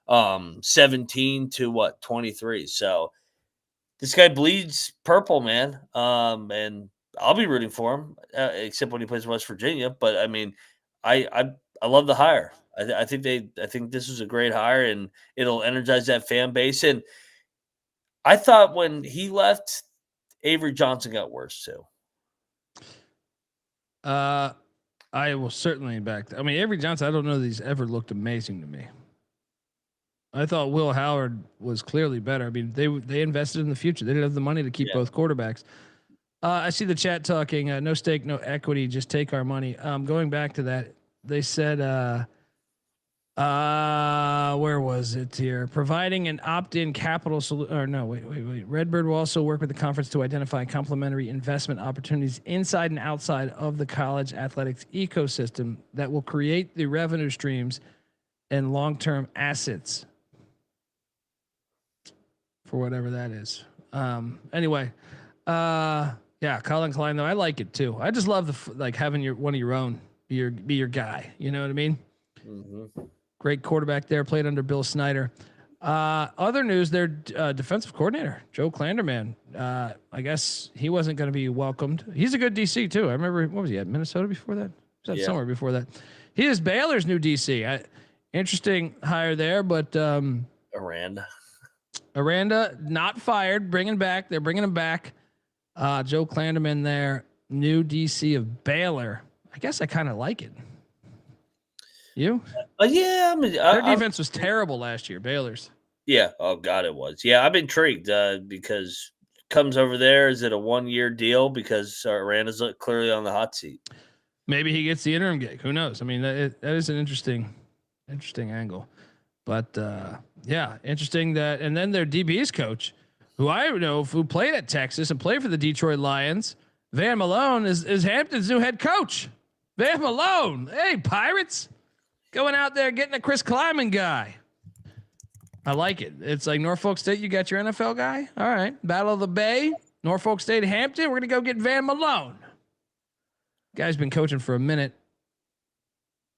S6: 17 to 23. So this guy bleeds purple, man. And I'll be rooting for him, except when he plays West Virginia. But I mean, I love the hire. I think this is a great hire, and it'll energize that fan base. And I thought when he left, Avery Johnson got worse too.
S1: I will certainly back. I mean, Avery Johnson, I don't know that he's ever looked amazing to me. I thought Will Howard was clearly better. I mean, they invested in the future. They didn't have the money to keep both quarterbacks. I see the chat talking, no stake, no equity, just take our money. Going back to that, they said, where was it here? Providing an opt-in capital solution, or no, wait. Redbird will also work with the conference to identify complementary investment opportunities inside and outside of the college athletics ecosystem that will create the revenue streams and long-term assets for whatever that is. Anyway, yeah, Colin Klein though, I like it too. I just love like having one of your own be your guy. You know what I mean?
S6: Mm-hmm.
S1: Great quarterback there. Played under Bill Snyder. Other news: their defensive coordinator Joe Klanderman. I guess he wasn't going to be welcomed. He's a good DC too. I remember what was he at Minnesota before that? Was that somewhere before that? He is Baylor's new DC. Interesting hire there, but Aranda not fired. They're bringing him back. Joe Klanderman there, new DC of Baylor. I guess I kind of like it. You?
S6: Yeah. I mean,
S1: their defense was terrible last year. Baylor's.
S6: Yeah. Oh God, it was. Yeah, I'm intrigued because comes over there. Is it a 1-year deal? Because Aranda's clearly on the hot seat.
S1: Maybe he gets the interim gig. Who knows? I mean, that is an interesting angle. But yeah, interesting that. And then their DB's coach, who I know who played at Texas and played for the Detroit Lions, Van Malone is Hampton's new head coach. Van Malone, hey Pirates, going out there getting a Chris Kleiman guy. I like it. It's like Norfolk State, you got your NFL guy. All right, Battle of the Bay, Norfolk State, Hampton. We're gonna go get Van Malone. Guy's been coaching for a minute.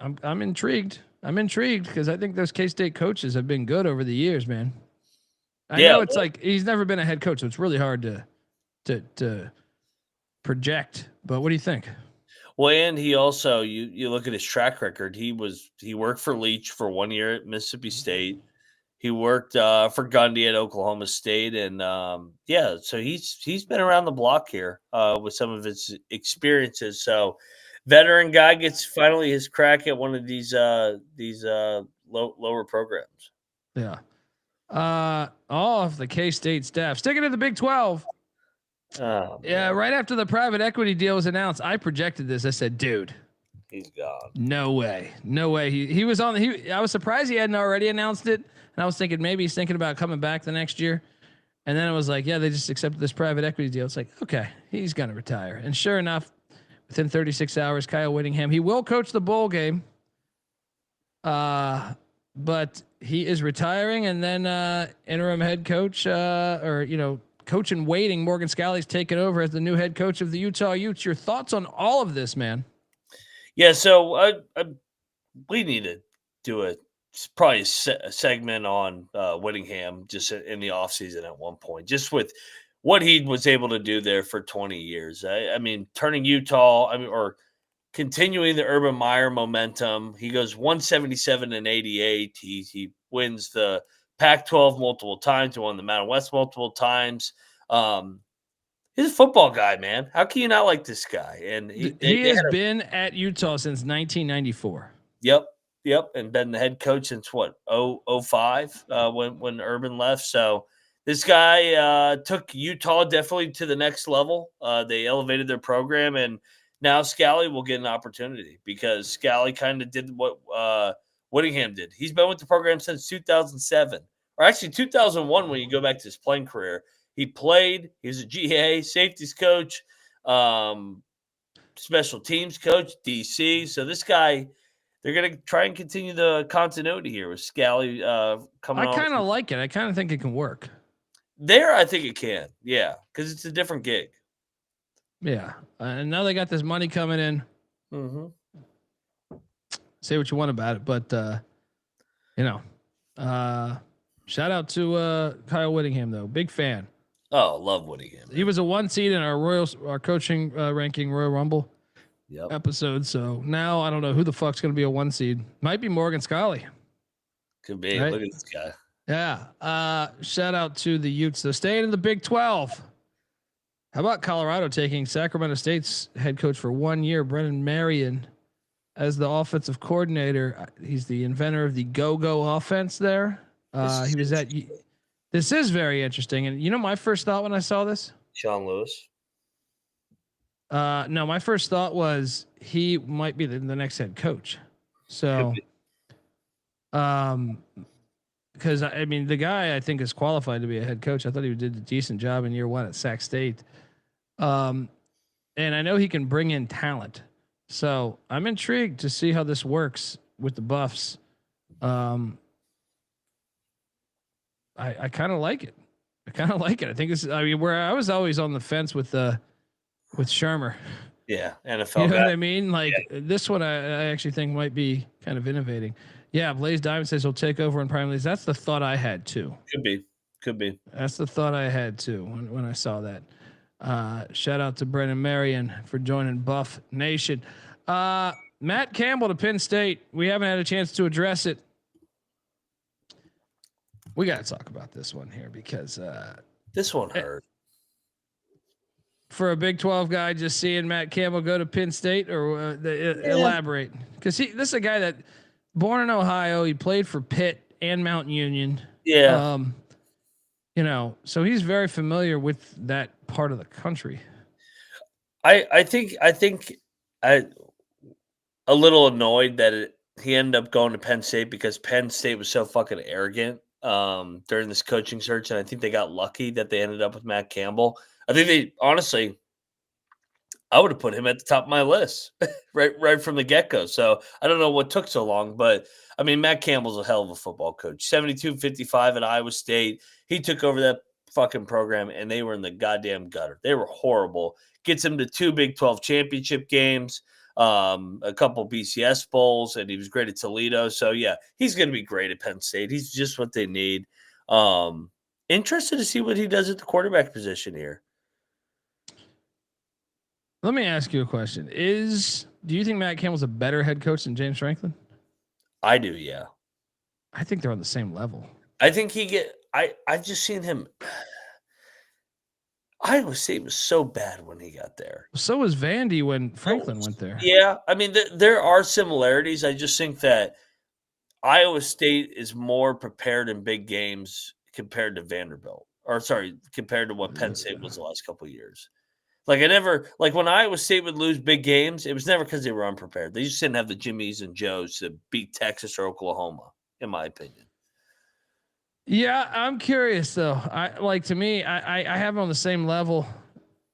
S1: I'm intrigued. I'm intrigued because I think those K-State coaches have been good over the years, man. I know it's like he's never been a head coach, so it's really hard to project. But what do you think?
S6: Well, and he also you look at his track record. He worked for Leach for 1 year at Mississippi State. He worked for Gundy at Oklahoma State, and so he's been around the block here with some of his experiences. So, veteran guy gets finally his crack at one of these lower programs.
S1: Yeah. All of the K-State staff sticking to the Big 12. Yeah, right after the private equity deal was announced, I projected this. I said, dude,
S6: he's gone.
S1: No way. He was on I was surprised he hadn't already announced it. And I was thinking maybe he's thinking about coming back the next year. And then it was like, yeah, they just accepted this private equity deal. It's like, okay, he's going to retire. And sure enough, within 36 hours, Kyle Whittingham, he will coach the bowl game. But he is retiring, and then interim head coach, coach in waiting, Morgan Scalley's taken over as the new head coach of the Utah Utes. Your thoughts on all of this, man?
S6: Yeah, so we need to do a segment on Whittingham just in the offseason at one point, just with what he was able to do there for 20 years. I mean, turning Utah, or continuing the Urban Meyer momentum. He goes 177-88. He wins the Pac-12 multiple times. He won the Mountain West multiple times. He's a football guy, man. How can you not like this guy? And
S1: he has been at Utah since 1994.
S6: Yep, and been the head coach since 05 when Urban left. So this guy took Utah definitely to the next level. They elevated their program, and now Scalley will get an opportunity because Scalley kind of did what Whittingham did. He's been with the program since 2007, or actually 2001 when you go back to his playing career. He played. He was a GA, safeties coach, special teams coach, DC. So this guy, they're going to try and continue the continuity here with Scalley coming on.
S1: I kind of like it. I kind of think it can work.
S6: There, I think it can. Yeah, because it's a different gig.
S1: Yeah, and now they got this money coming in.
S6: Mm-hmm.
S1: Say what you want about it, but shout out to Kyle Whittingham though, big fan.
S6: Oh, love Whittingham.
S1: He was a 1 seed in our coaching ranking Royal Rumble episode. So now I don't know who the fuck's going to be a 1 seed. Might be Morgan Scalley.
S6: Could be. Right? Look at this guy.
S1: Yeah. Shout out to the Utes. So staying in the Big 12. How about Colorado taking Sacramento State's head coach for 1 year, Brennan Marion, as the offensive coordinator? He's the inventor of the go-go offense there. He was at. This is very interesting, and my first thought when I saw this,
S6: Sean Lewis.
S1: No, my first thought was he might be the next head coach. So, because I mean, the guy I think is qualified to be a head coach. I thought he did a decent job in year one at Sac State. And I know he can bring in talent. So I'm intrigued to see how this works with the Buffs. I kind of like it. I think this is, where I was always on the fence with Shermer.
S6: Yeah. NFL.
S1: You know what I mean? This one, I actually think might be kind of innovating. Yeah. Blaze Diamond says he'll take over in Prime Leagues. That's the thought I had too.
S6: Could be.
S1: That's the thought I had too when I saw that. Shout out to Brennan Marion for joining Buff Nation. Matt Campbell to Penn State. We haven't had a chance to address it. We got to talk about this one here because
S6: this one hurt.
S1: For a Big 12 guy, just seeing Matt Campbell go to Penn State, or elaborate, because this is a guy that born in Ohio. He played for Pitt and Mount Union.
S6: Yeah.
S1: So he's very familiar with that part of the country.
S6: I think a little annoyed that he ended up going to Penn State because Penn State was so fucking arrogant during this coaching search, and I think they got lucky that they ended up with Matt Campbell. I think I would have put him at the top of my list right from the get-go. So I don't know what took so long, but I mean, Matt Campbell's a hell of a football coach. 72-55 at Iowa State. He took over that fucking program, and they were in the goddamn gutter. They were horrible. Gets him to 2 Big 12 championship games, a couple BCS bowls, and he was great at Toledo. So, yeah, he's going to be great at Penn State. He's just what they need. Interested to see what he does at the quarterback position here.
S1: Let me ask you a question. Do you think Matt Campbell's a better head coach than James Franklin?
S6: I do, yeah.
S1: I think they're on the same level.
S6: I think I've just seen him. Iowa State was so bad when he got there.
S1: So was Vandy when Franklin went there.
S6: Yeah, I mean, there are similarities. I just think that Iowa State is more prepared in big games compared to Vanderbilt. Compared to what Penn State was the last couple of years. When Iowa State would lose big games, it was never because they were unprepared. They just didn't have the Jimmies and Joes to beat Texas or Oklahoma, in my opinion.
S1: Yeah, I'm curious though. I have him on the same level.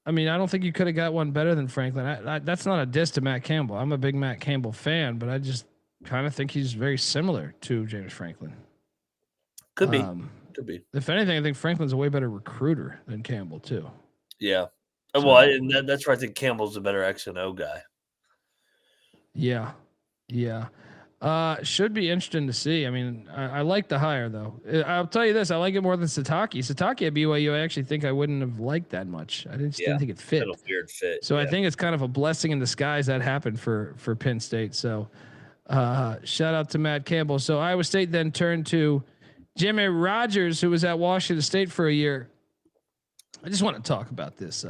S1: I mean, I don't think you could have got one better than Franklin. That's not a diss to Matt Campbell. I'm a big Matt Campbell fan, but I just kind of think he's very similar to James Franklin.
S6: Could be.
S1: If anything, I think Franklin's a way better recruiter than Campbell too.
S6: Yeah. Well, that's where I think Campbell's a better X and O guy.
S1: Yeah. Should be interesting to see. I mean, I like the hire though. I'll tell you this: I like it more than Sataki. Sataki at BYU, I actually think I wouldn't have liked that much. I didn't think it fit.
S6: A weird fit.
S1: So I think it's kind of a blessing in disguise that happened for Penn State. So shout out to Matt Campbell. So Iowa State then turned to Jimmy Rogers, who was at Washington State for a year. I just want to talk about this.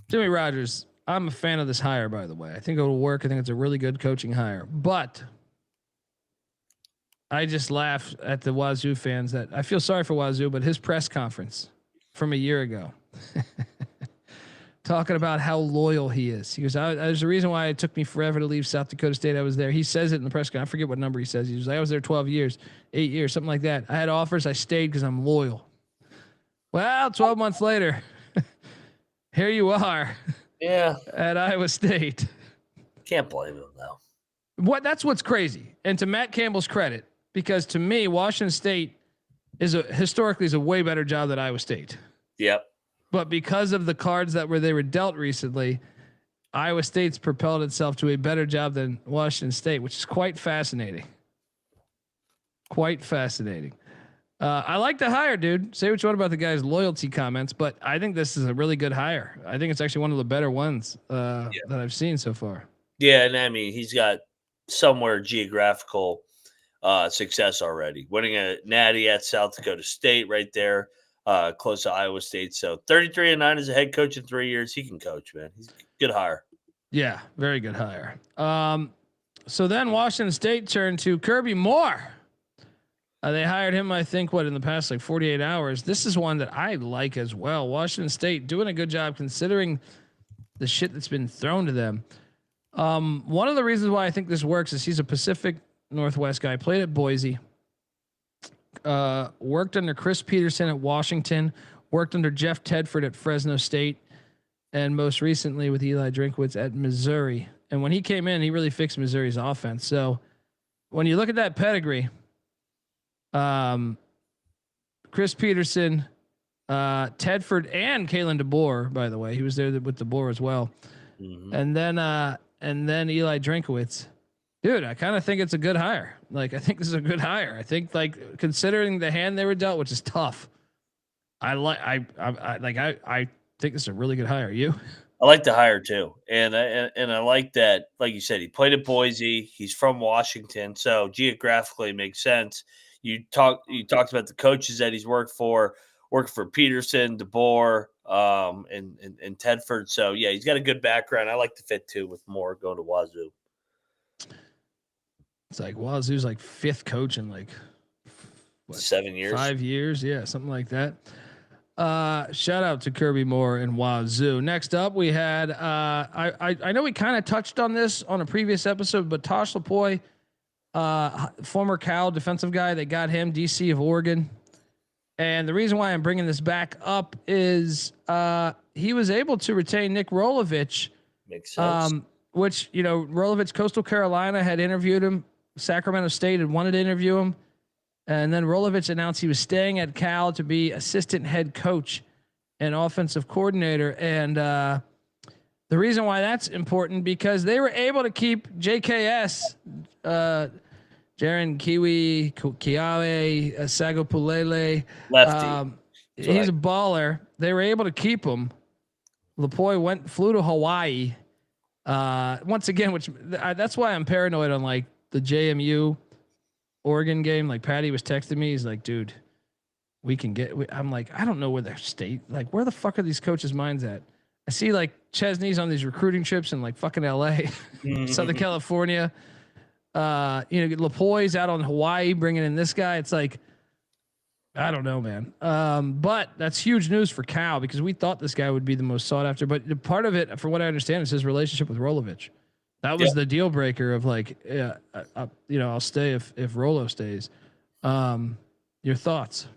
S1: Jimmy Rogers, I'm a fan of this hire, by the way. I think it'll work. I think it's a really good coaching hire. But I just laugh at the Wazoo fans that I feel sorry for Wazoo, but his press conference from a year ago, talking about how loyal he is. He goes, there's a reason why it took me forever to leave South Dakota State. I was there. He says it in the press conference. I forget what number he says. He goes, I was there 12 years, 8 years, something like that. I had offers. I stayed because I'm loyal. Well, 12 months later, here you are.
S6: Yeah.
S1: At Iowa State.
S6: Can't blame him though.
S1: That's what's crazy. And to Matt Campbell's credit, because to me, Washington State historically is a way better job than Iowa State.
S6: Yep.
S1: But because of the cards they were dealt recently, Iowa State's propelled itself to a better job than Washington State, which is quite fascinating. I like the hire, dude. Say what you want about the guy's loyalty comments, but I think this is a really good hire. I think it's actually one of the better ones that I've seen so far.
S6: Yeah, and I mean, he's got somewhere geographical success already. Winning a Natty at South Dakota State right there, close to Iowa State. So 33-9 as a head coach in 3 years. He can coach, man. He's a good hire.
S1: Yeah, very good hire. So then Washington State turned to Kirby Moore. They hired him, I think, in the past 48 hours. This is one that I like as well. Washington State doing a good job considering the shit that's been thrown to them. One of the reasons why I think this works is he's a Pacific Northwest guy. Played at Boise. Worked under Chris Peterson at Washington. Worked under Jeff Tedford at Fresno State. And most recently with Eli Drinkwitz at Missouri. And when he came in, he really fixed Missouri's offense. So when you look at that pedigree, Chris Peterson, Tedford, and Kalen DeBoer, by the way, he was there with DeBoer as well. Mm-hmm. And then Eli Drinkwitz. Dude, I kind of think it's a good hire. I think this is a good hire. I think considering the hand they were dealt, which is tough. I think this is a really good hire. You?
S6: I like the hire too, and I like that. Like you said, he played at Boise. He's from Washington, so geographically it makes sense. You talked about the coaches that he's worked for Peterson, DeBoer, and Tedford. So yeah, he's got a good background. I like the fit too with Moore going to Wazoo.
S1: It's Wazoo's fifth coach in
S6: 7 years,
S1: 5 years, yeah, something like that. Shout out to Kirby Moore and Wazoo. Next up, we had I know we kind of touched on this on a previous episode, but Tosh Lapoy, former Cal defensive guy, they got him DC of Oregon, and the reason why I'm bringing this back up is he was able to retain Nick Rolovich.
S6: Makes sense.
S1: Which Rolovich, Coastal Carolina had interviewed him. Sacramento State had wanted to interview him. And then Rolovich announced he was staying at Cal to be assistant head coach and offensive coordinator. And the reason why that's important because they were able to keep JKS, Jaron Kiwi, Kiawe, Sagopulele.
S6: Lefty.
S1: He's a baller. They were able to keep him. Lapoy flew to Hawaii. Once again, that's why I'm paranoid on the JMU Oregon game. Patty was texting me. He's like, dude, we can get, I'm I don't know where their state, where the fuck are these coaches' minds at? I see Chesney's on these recruiting trips in fucking LA, Southern California. Lapoy's out on Hawaii bringing in this guy. It's I don't know, man. But that's huge news for Cal because we thought this guy would be the most sought after. But part of it, from what I understand, is his relationship with Rolovich. That was the deal breaker of I'll stay if Rolo stays. Your thoughts?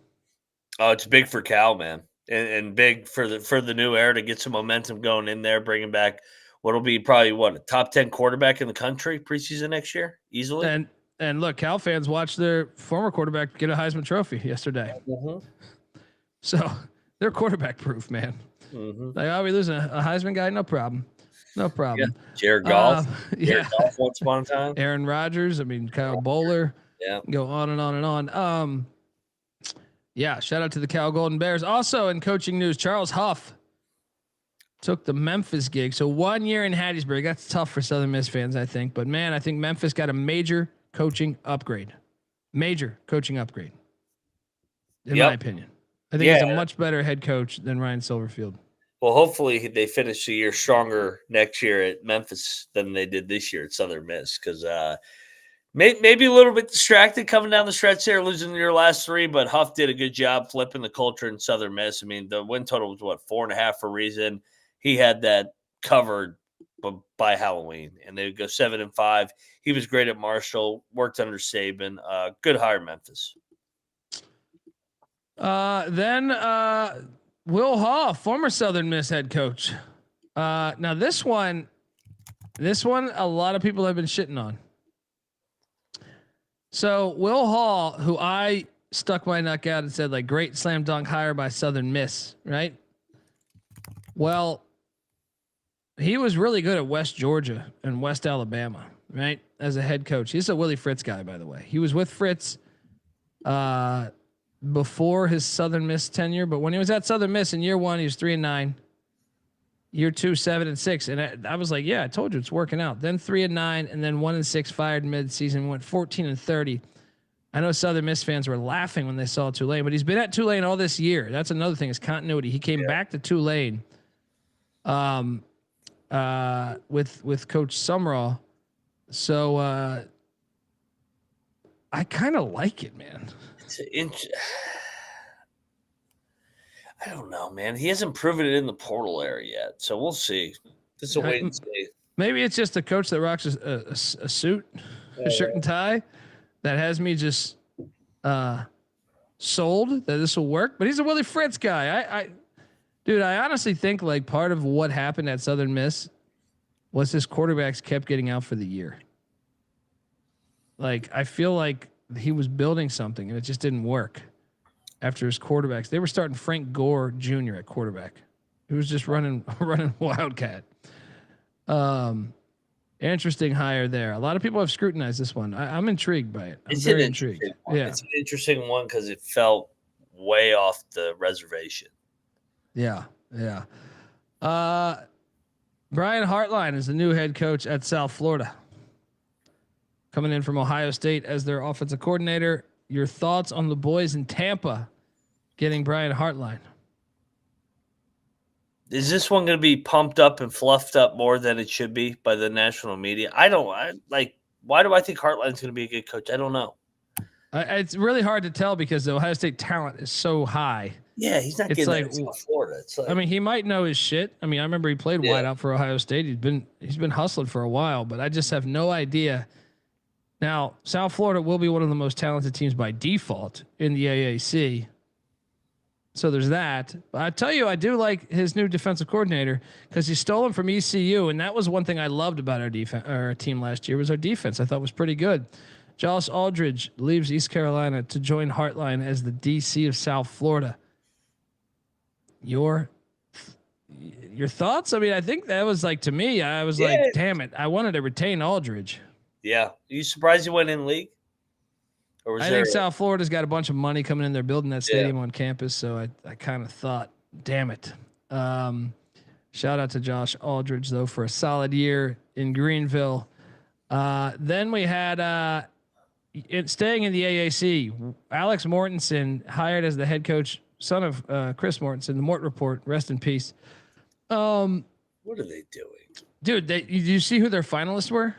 S6: Oh, it's big for Cal, man, and big for the new era to get some momentum going in there, bringing back what'll be probably a top 10 quarterback in the country preseason next year, easily.
S1: And look, Cal fans watched their former quarterback get a Heisman Trophy yesterday. Mm-hmm. So they're quarterback proof, man. Mm-hmm. We lose a Heisman guy, no problem. No problem.
S6: Yeah. Jared Goff. Jared Goff once upon a time.
S1: Aaron Rodgers. Kyle Bowler.
S6: Yeah.
S1: Go on and on and on. Shout out to the Cal Golden Bears. Also in coaching news, Charles Huff took the Memphis gig. So 1 year in Hattiesburg. That's tough for Southern Miss fans, I think. But man, I think Memphis got a major coaching upgrade. In my opinion. I think he's a much better head coach than Ryan Silverfield.
S6: Well, hopefully they finish the year stronger next year at Memphis than they did this year at Southern Miss because maybe a little bit distracted coming down the stretch there, losing your last three, but Huff did a good job flipping the culture in Southern Miss. The win total was 4.5 for a reason. He had that covered by Halloween, and they would go 7-5. He was great at Marshall, worked under Saban. Good hire, Memphis.
S1: Then Will Hall, former Southern Miss head coach. Now this one, a lot of people have been shitting on. So Will Hall, who I stuck my neck out and said great slam dunk hire by Southern Miss, right? Well, he was really good at West Georgia and West Alabama, right? As a head coach. He's a Willie Fritz guy, by the way. He was with Fritz before his Southern Miss tenure, but when he was at Southern Miss in year one, he was 3-9. Year two, 7-6, and I was like, "Yeah, I told you it's working out." Then 3-9, and then 1-6, fired mid-season, went 14-30. I know Southern Miss fans were laughing when they saw Tulane, but he's been at Tulane all this year. That's another thing is continuity. He came back to Tulane, with Coach Summerall. So I kind of like it, man.
S6: I don't know, man. He hasn't proven it in the portal area yet, so we'll see. This is a wait and see.
S1: Maybe it's just a coach that rocks a suit, a shirt and tie, that has me just sold that this will work. But he's a Willie Fritz guy. Dude, I honestly think like part of what happened at Southern Miss was his quarterbacks kept getting out for the year. Like, I feel like he was building something and it just didn't work after his quarterbacks. They were starting Frank Gore Jr. at quarterback. He was just running Wildcat. Interesting hire there. A lot of people have scrutinized this one. I'm intrigued by it. I'm very intrigued. Yeah.
S6: It's an interesting one because it felt way off the reservation.
S1: Yeah. Brian Hartline is the new head coach at South Florida. Coming in from Ohio State as their offensive coordinator. Your thoughts on the boys in Tampa getting Brian Hartline?
S6: Is this one going to be pumped up and fluffed up more than it should be by the national media? Why do I think Hartline's going to be a good coach? I don't know.
S1: It's really hard to tell because the Ohio State talent is so high.
S6: Yeah, he's not getting like South Florida. It's like,
S1: I mean, he might know his shit. I mean, I remember he played wide out for Ohio State. He's been hustling for a while, but I just have no idea. Now, South Florida will be one of the most talented teams by default in the AAC. So there's that. But I tell you, I do like his new defensive coordinator because he stole him from ECU, and that was one thing I loved about our defense, our team last year was our defense. I thought was pretty good. Josh Aldridge leaves East Carolina to join Hartline as the DC of South Florida. Your thoughts? I mean, I think that was like, to me, I was like, damn it, I wanted to retain Aldridge.
S6: Yeah. Are you surprised he went in league? Or was
S1: I think South Florida's got a bunch of money coming in. They're building that stadium on campus. So I kind of thought, damn it. Shout out to Josh Aldridge, though, for a solid year in Greenville. Then we had staying in the AAC, Alex Mortensen hired as the head coach, son of Chris Mortensen, the Mort Report, rest in peace.
S6: What are they doing?
S1: Dude, did you see who their finalists were?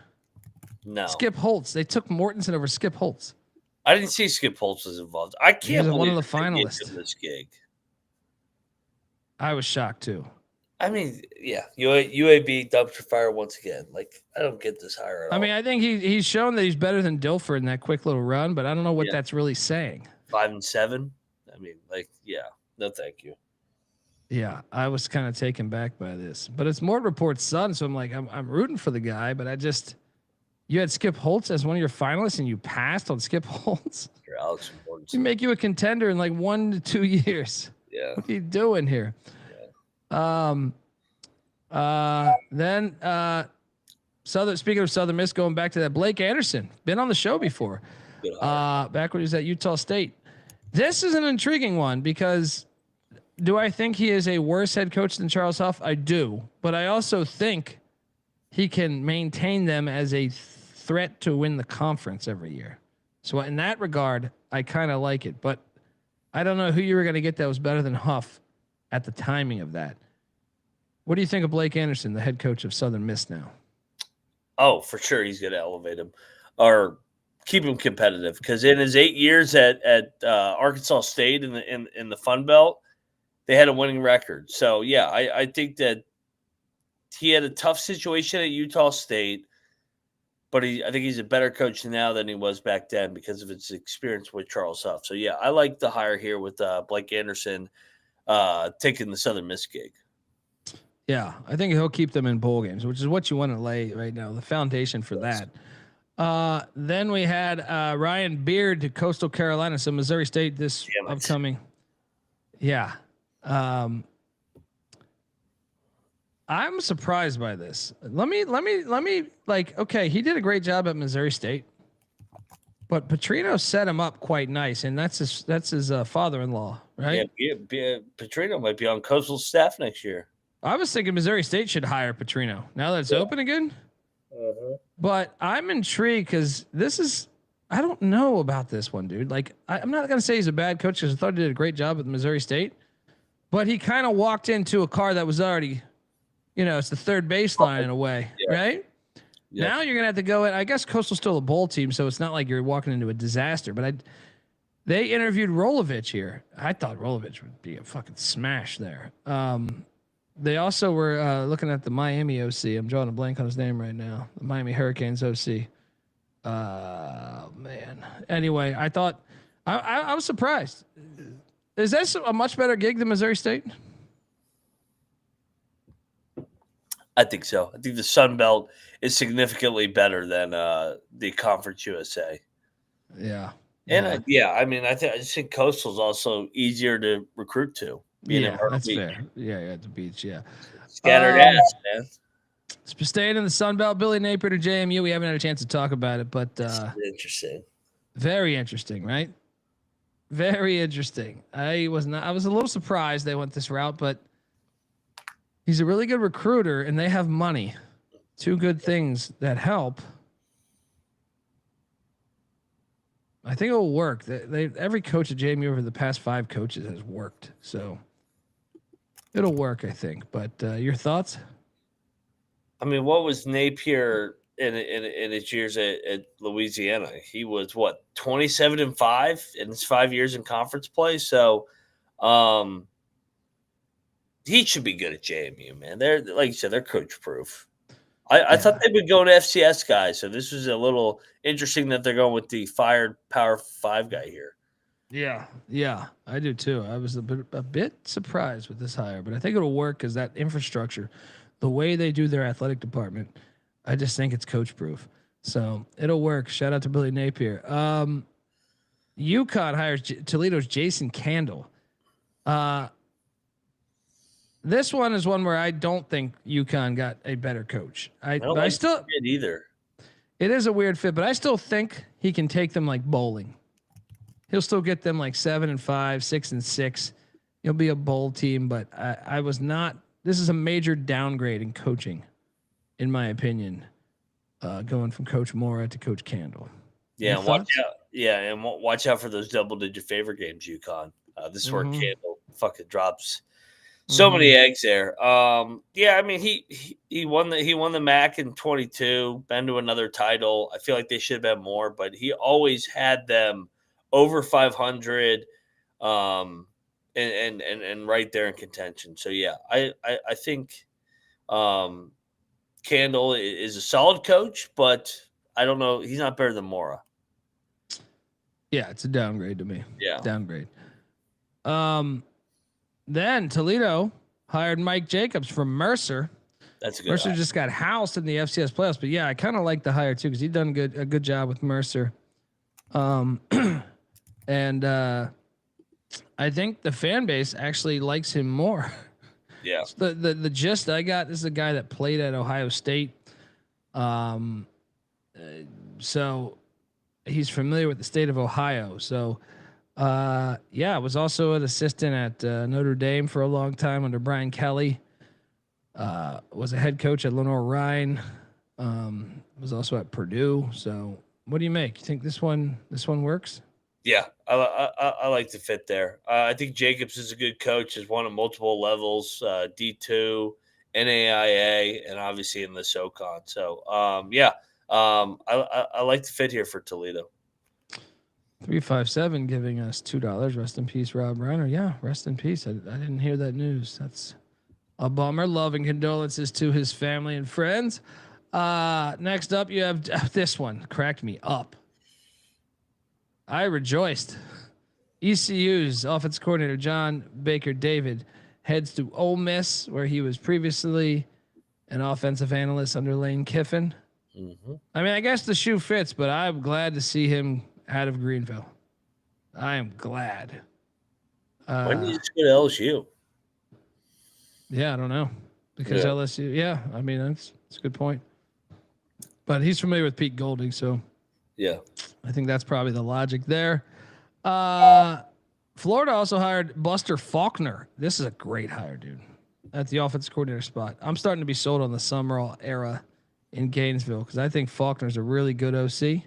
S6: No.
S1: Skip Holtz. They took Mortensen over Skip Holtz.
S6: I didn't see Skip Holtz was involved. I can't believe
S1: one of the finalists
S6: in this gig.
S1: I was shocked too.
S6: I mean, yeah, UAB dumpster fire once again. Like, I don't get this hire at all.
S1: I mean, I think he's shown that he's better than Dilfer in that quick little run, but I don't know what that's really saying.
S6: 5-7. I mean, like, yeah, no, thank you.
S1: Yeah, I was kind of taken back by this, but it's Mort Report's son, so I'm like, I'm rooting for the guy, but you had Skip Holtz as one of your finalists and you passed on Skip Holtz.
S6: You're Alex Mortensen.
S1: You make you a contender in like 1 to 2 years.
S6: Yeah.
S1: What are you doing here? Yeah. Then speaking of Southern Miss, going back to that, Blake Anderson, been on the show before. Back when he was at Utah State. This is an intriguing one because do I think he is a worse head coach than Charles Huff? I do, but I also think he can maintain them as a threat to win the conference every year. So in that regard, I kind of like it, but I don't know who you were going to get that was better than Huff at the timing of that. What do you think of Blake Anderson, the head coach of Southern Miss now? Oh,
S6: for sure. He's going to elevate him or keep him competitive because in his 8 years at Arkansas State in the Fun Belt, they had a winning record. So yeah, I think that he had a tough situation at Utah State, but I think he's a better coach now than he was back then because of his experience with Charles Huff. So, yeah, I like the hire here with Blake Anderson taking the Southern Miss gig.
S1: Yeah, I think he'll keep them in bowl games, which is what you want to lay right now, the foundation for that. Then we had Ryan Beard to Coastal Carolina, so Missouri State this upcoming. Yeah. I'm surprised by this. Let me like, okay, he did a great job at Missouri State, but Petrino set him up quite nice. And that's his father-in-law, right?
S6: Yeah. Petrino might be on Coastal staff next year.
S1: I was thinking Missouri State should hire Petrino now that it's open again. But I'm intrigued because I don't know about this one, dude. Like, I'm not going to say he's a bad coach because I thought he did a great job at Missouri State, but he kind of walked into a car that was already, it's the third baseline in a way, right?
S6: Yep.
S1: Now you're gonna have to go. I guess Coastal's still a bowl team, so it's not like you're walking into a disaster. But they interviewed Rolovich here. I thought Rolovich would be a fucking smash there. They also were looking at the Miami OC. I'm drawing a blank on his name right now. The Miami Hurricanes OC. Man. Anyway, I thought I was surprised. Is this a much better gig than Missouri State?
S6: I think so. I think the Sun Belt is significantly better than the Conference USA.
S1: Yeah.
S6: And I just think Coastal's also easier to recruit to.
S1: That's fair. Yeah, at the beach, yeah.
S6: Scattered ass, man.
S1: Staying in the Sun Belt, Billy Napier to JMU. We haven't had a chance to talk about it, but
S6: interesting.
S1: Very interesting, right? Very interesting. I was a little surprised they went this route, but he's a really good recruiter, and they have money. Two good things that help. I think it will work. Every coach at JMU over the past 5 coaches has worked, so it'll work, I think. But your thoughts?
S6: I mean, what was Napier in his years at Louisiana? He was 27-5 in his 5 years in conference play. So, he should be good at JMU, man. They're, like you said, they're coach proof. I thought they would go to FCS guys, so this was a little interesting that they're going with the fired Power 5 guy here.
S1: Yeah, I do too. I was a bit surprised with this hire, but I think it'll work because that infrastructure, the way they do their athletic department, I just think it's coach proof. So it'll work. Shout out to Billy Napier. UConn hires Toledo's Jason Candle. This one is one where I don't think UConn got a better coach. I still
S6: either.
S1: It is a weird fit, but I still think he can take them like bowling. He'll still get them like 7-5, 6-6. He'll be a bowl team, but I was not. This is a major downgrade in coaching, in my opinion, going from Coach Mora to Coach Candle.
S6: Yeah, watch out. Yeah, and watch out for those double-digit favorite games, UConn. This is where Campbell fucking drops so many eggs there. Yeah, I mean he won the MAC in 22, been to another title. I feel like they should have been more, but he always had them over 500, and right there in contention. So yeah, I think Candle is a solid coach, but I don't know. He's not better than Mora.
S1: Yeah, it's a downgrade to me.
S6: Yeah,
S1: downgrade. Then Toledo hired Mike Jacobs from Mercer.
S6: That's a good.
S1: Mercer just got housed in the FCS playoffs, but yeah, I kind of like the hire too because he's done a good job with Mercer. And I think the fan base actually likes him more.
S6: Yeah.
S1: So the gist I got, this is a guy that played at Ohio State. So he's familiar with the state of Ohio. So was also an assistant at Notre Dame for a long time under Brian Kelly. Was a head coach at Lenore-Rhine. Was also at Purdue. So what do you make? You think this one works?
S6: Yeah, I like the fit there. I think Jacobs is a good coach. Has won at multiple levels, D2, NAIA, and obviously in the SoCon. So, I like the fit here for Toledo.
S1: 357 giving us $2. Rest in peace, Rob Reiner. Yeah, rest in peace. I didn't hear that news. That's a bummer. Love and condolences to his family and friends. Next up, you have this one. Cracked me up. I rejoiced. ECU's offensive coordinator John Baker David heads to Ole Miss, where he was previously an offensive analyst under Lane Kiffin. Mm-hmm. I mean, I guess the shoe fits, but I'm glad to see him out of Greenville. I am glad.
S6: When did you go to LSU?
S1: Yeah, I don't know. Because LSU, yeah, I mean, that's a good point. But he's familiar with Pete Golding, so
S6: yeah,
S1: I think that's probably the logic there. Florida also hired Buster Faulkner. This is a great hire, dude. At the offensive coordinator spot. I'm starting to be sold on the Summerall era in Gainesville because I think Faulkner's a really good OC.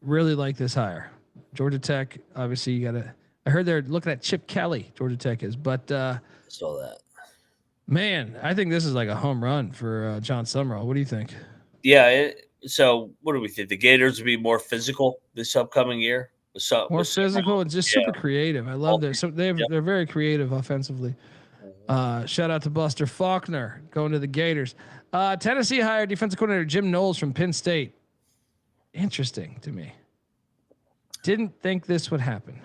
S1: Really like this hire. Georgia Tech, obviously, I heard they're looking at Chip Kelly. Georgia Tech is, but
S6: saw that.
S1: Man, I think this is like a home run for John Summerall. What do you think?
S6: Yeah. So what do we think? The Gators will be more physical this upcoming year.
S1: More physical and just super creative. I love this. So they're very creative offensively. Shout out to Buster Faulkner going to the Gators. Tennessee hired defensive coordinator Jim Knowles from Penn State. Interesting to me. Didn't think this would happen.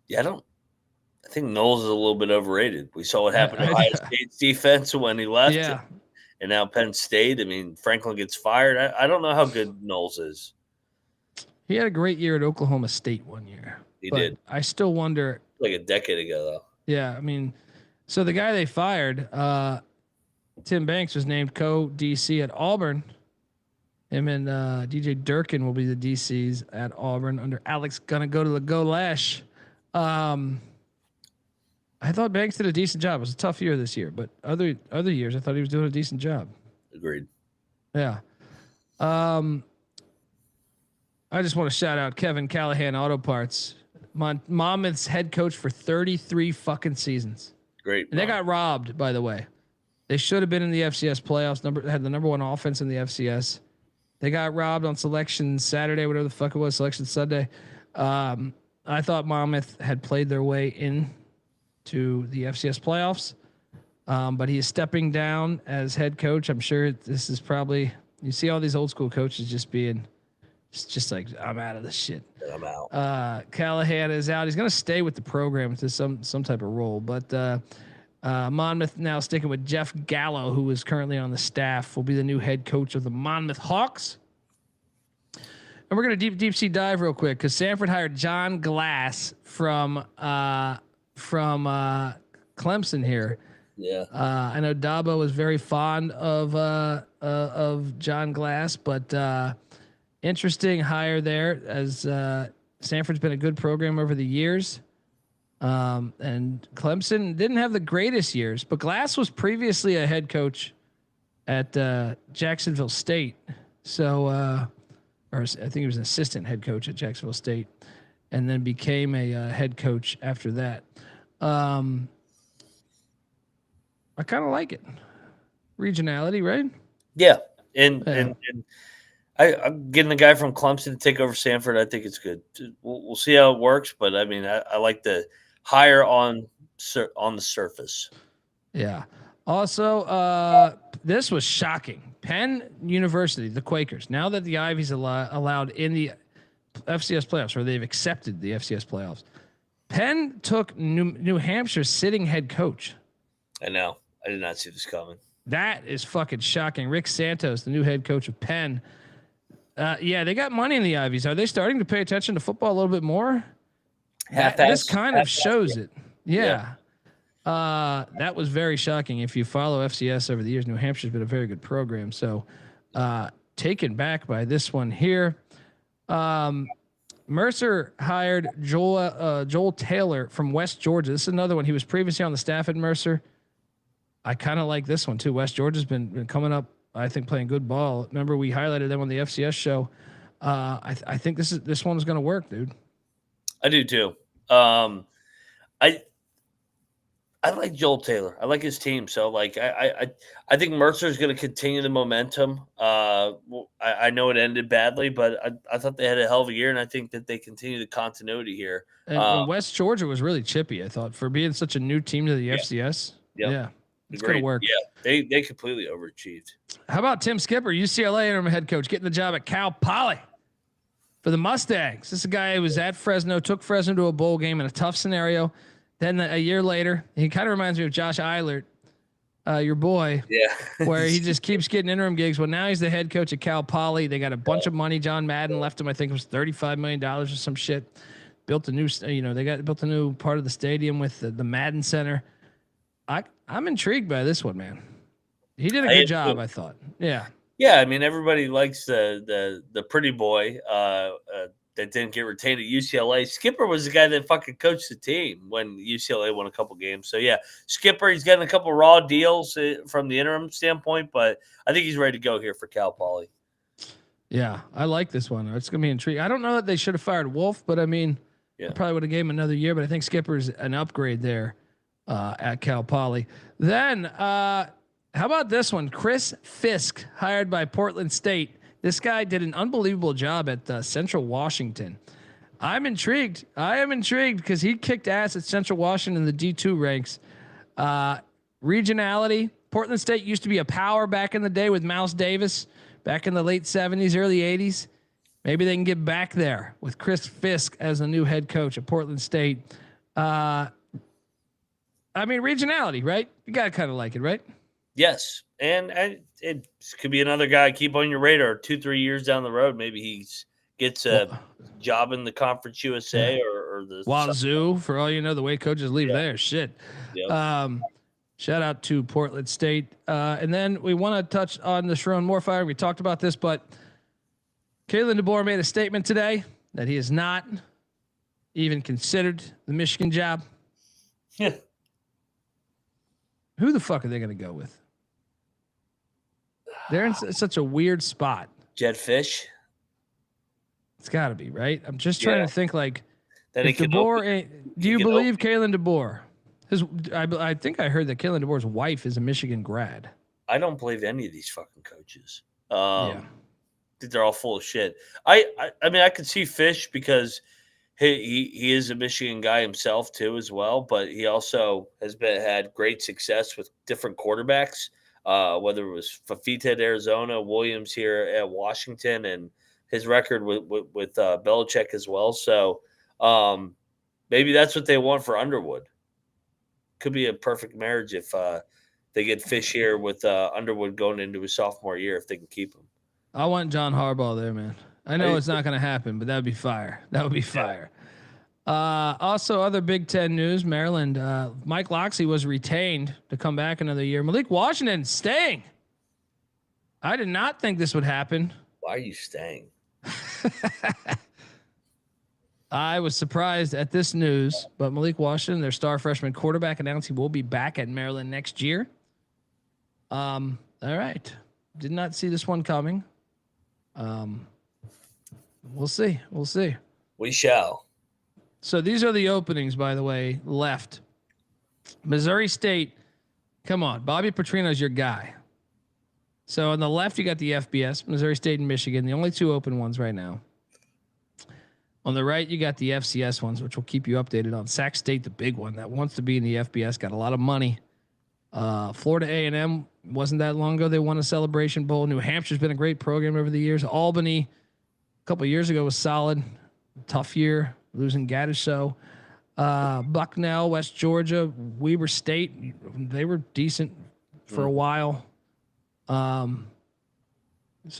S6: Yeah, I think Knowles is a little bit overrated. We saw what happened to Ohio State's defense when he left.
S1: Yeah.
S6: And now Penn State. I mean, Franklin gets fired. I don't know how good Knowles is.
S1: He had a great year at Oklahoma State one year.
S6: He did.
S1: I still wonder.
S6: Like a decade ago, though.
S1: Yeah, I mean, so the guy they fired, Tim Banks, was named co-DC at Auburn. Him and DJ Durkin will be the DCs at Auburn under Alex Gonna go to the Go Lash. I thought Banks did a decent job. It was a tough year this year, but other years I thought he was doing a decent job.
S6: Agreed.
S1: Yeah. I just want to shout out Kevin Callahan Auto Parts, Monmouth's head coach for 33 fucking seasons.
S6: Great.
S1: And they got robbed, by the way. They should have been in the FCS playoffs. Had the number one offense in the FCS. They got robbed on selection Saturday, whatever the fuck it was, selection Sunday. I thought Monmouth had played their way in to the FCS playoffs, but he is stepping down as head coach. I'm sure this is probably, you see all these old school coaches just being just like, I'm out of this shit.
S6: I'm out.
S1: Callahan is out. He's going to stay with the program to some type of role, but Monmouth now sticking with Jeff Gallo, who is currently on the staff, will be the new head coach of the Monmouth Hawks. And we're going to deep sea dive real quick because Sanford hired John Glass from Clemson here.
S6: Yeah.
S1: I know Dabo was very fond of John Glass, but interesting hire there as Sanford's been a good program over the years. And Clemson didn't have the greatest years, but Glass was previously a head coach at Jacksonville State. So, or I think he was an assistant head coach at Jacksonville State and then became a head coach after that. I kind of like it. Regionality, right?
S6: Yeah. And I'm getting the guy from Clemson to take over Sanford. I think it's good. We'll see how it works, but I mean, I like the hire on the surface.
S1: Yeah. Also, this was shocking. Penn University, the Quakers, now that the Ivies allowed in the FCS playoffs, or they've accepted the FCS playoffs, Penn took New Hampshire's sitting head coach.
S6: I know. I did not see this coming.
S1: That is fucking shocking. Rick Santos, the new head coach of Penn. Yeah, they got money in the Ivies. Are they starting to pay attention to football a little bit more? This kind of shows it. Yeah. That was very shocking. If you follow FCS over the years, New Hampshire's been a very good program. So taken back by this one here. Mercer hired Joel Taylor from West Georgia. This is another one. He was previously on the staff at Mercer. I kind of like this one too. West Georgia's been coming up, I think, playing good ball. Remember we highlighted them on the FCS show. I think this one's going to work, dude.
S6: I do too. I like Joel Taylor. I like his team. So like I think Mercer is going to continue the momentum. I know it ended badly, but I thought they had a hell of a year, and I think that they continue the continuity here.
S1: And West Georgia was really chippy, I thought, for being such a new team to the FCS.
S6: Yep.
S1: Yeah. It's going to work.
S6: Yeah, they completely overachieved.
S1: How about Tim Skipper, UCLA interim head coach, getting the job at Cal Poly for the Mustangs? This is a guy who was at Fresno, took Fresno to a bowl game in a tough scenario. Then a year later, he kind of reminds me of Josh Eilert, your boy.
S6: Yeah.
S1: Where he just keeps getting interim gigs. Well, now he's the head coach at Cal Poly. They got a bunch of money. John Madden left him, I think it was $35 million or some shit. Built a new, built a new part of the stadium with the Madden Center. I'm intrigued by this one, man. He did a good job, I thought. Yeah.
S6: Yeah, I mean, everybody likes the pretty boy that didn't get retained at UCLA. Skipper was the guy that fucking coached the team when UCLA won a couple games. So, yeah, Skipper, he's getting a couple raw deals from the interim standpoint, but I think he's ready to go here for Cal Poly.
S1: Yeah, I like this one. It's going to be intriguing. I don't know that they should have fired Wolf, but, I mean, I probably would have gave him another year, but I think Skipper's an upgrade there. at Cal Poly. Then how about this one? Chris Fisk, hired by Portland State. This guy did an unbelievable job at Central Washington. I'm intrigued. I am intrigued because he kicked ass at Central Washington in the D2 ranks. Regionality. Portland State used to be a power back in the day with Mouse Davis back in the late 70s, early 80s. Maybe they can get back there with Chris Fisk as the new head coach at Portland State. I mean, regionality, right? You got to kind of like it, right?
S6: Yes. And it could be another guy keep on your radar 2-3 years down the road. Maybe he gets a job in the Conference USA or the
S1: Wazoo, for all you know, the way coaches leave there. Shit.
S6: Yep.
S1: Shout out to Portland State. And then we want to touch on the Sharon Moorfire. We talked about this, but Kalen DeBoer made a statement today that he has not even considered the Michigan job.
S6: Yeah.
S1: Who the fuck are they going to go with? They're in such a weird spot.
S6: Jed Fish.
S1: It's got to be, right? I'm just trying to think like,
S6: that
S1: if DeBoer, do you believe Kalen DeBoer? I think I heard that Kalen DeBoer's wife is a Michigan grad.
S6: I don't believe any of these fucking coaches. I think they're all full of shit. I mean, I could see Fish because he is a Michigan guy himself too, as well. But he also has had great success with different quarterbacks, whether it was Fafita at Arizona, Williams here at Washington, and his record with Belichick as well. So maybe that's what they want for Underwood. Could be a perfect marriage if they get Fish here with Underwood going into his sophomore year, if they can keep him.
S1: I want John Harbaugh there, man. I know it's not going to happen, but that would be fire. That would be fire. Also, other Big Ten news, Maryland. Mike Locksley was retained to come back another year. Malik Washington staying. I did not think this would happen.
S6: Why are you staying?
S1: I was surprised at this news, but Malik Washington, their star freshman quarterback, announced he will be back at Maryland next year. All right. Did not see this one coming. We'll see. We'll see.
S6: We shall.
S1: So these are the openings, by the way, left. Missouri State. Come on. Bobby Petrino's your guy. So on the left, you got the FBS, Missouri State and Michigan, the only two open ones right now. On the right, you got the FCS ones, which will keep you updated on. Sac State, the big one that wants to be in the FBS, got a lot of money. Florida A&M, wasn't that long ago they won a Celebration Bowl. New Hampshire's been a great program over the years. Albany, a couple of years ago, was solid. Tough year, losing Gaddishow. Bucknell, West Georgia, Weber State, they were decent for a while. So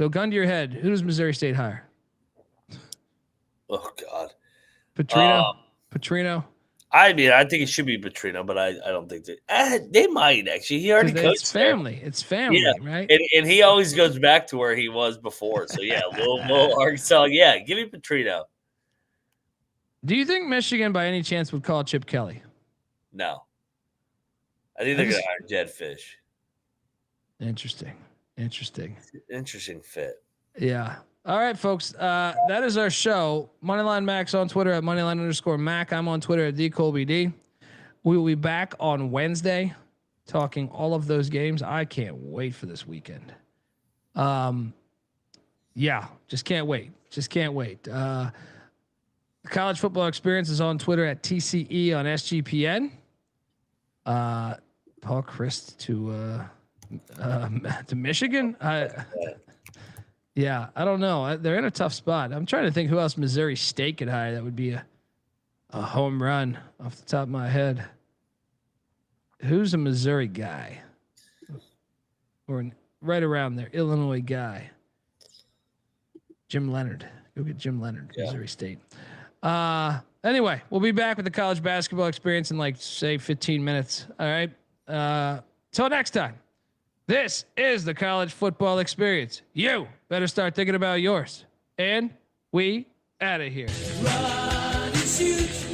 S1: gun to your head, who does Missouri State hire?
S6: Oh God,
S1: Petrino.
S6: I mean, I think it should be Petrino, but I don't think they might actually. He already coached.
S1: It's family, right?
S6: And he always goes back to where he was before. So yeah, little Arkansas. Yeah, give me Petrino.
S1: Do you think Michigan, by any chance, would call Chip Kelly?
S6: No, I think they're going to hire Jed Fish.
S1: Interesting
S6: fit.
S1: Yeah. All right, folks. That is our show. Moneyline Max on Twitter at Moneyline_Mac. I'm on Twitter at DColbyD. We will be back on Wednesday talking all of those games. I can't wait for this weekend. Yeah, just can't wait. The College Football Experience is on Twitter at TCE on SGPN. Paul Christ to Michigan. Yeah, I don't know. They're in a tough spot. I'm trying to think who else Missouri State could hire that would be a home run off the top of my head. Who's a Missouri guy? Or right around there, Illinois guy. Jim Leonard. Go get Jim Leonard, Missouri State. Anyway, we'll be back with the College Basketball Experience in like, say, 15 minutes. All right. Till next time. This is the College Football Experience. You better start thinking about yours. And we out of here. Run and shoot.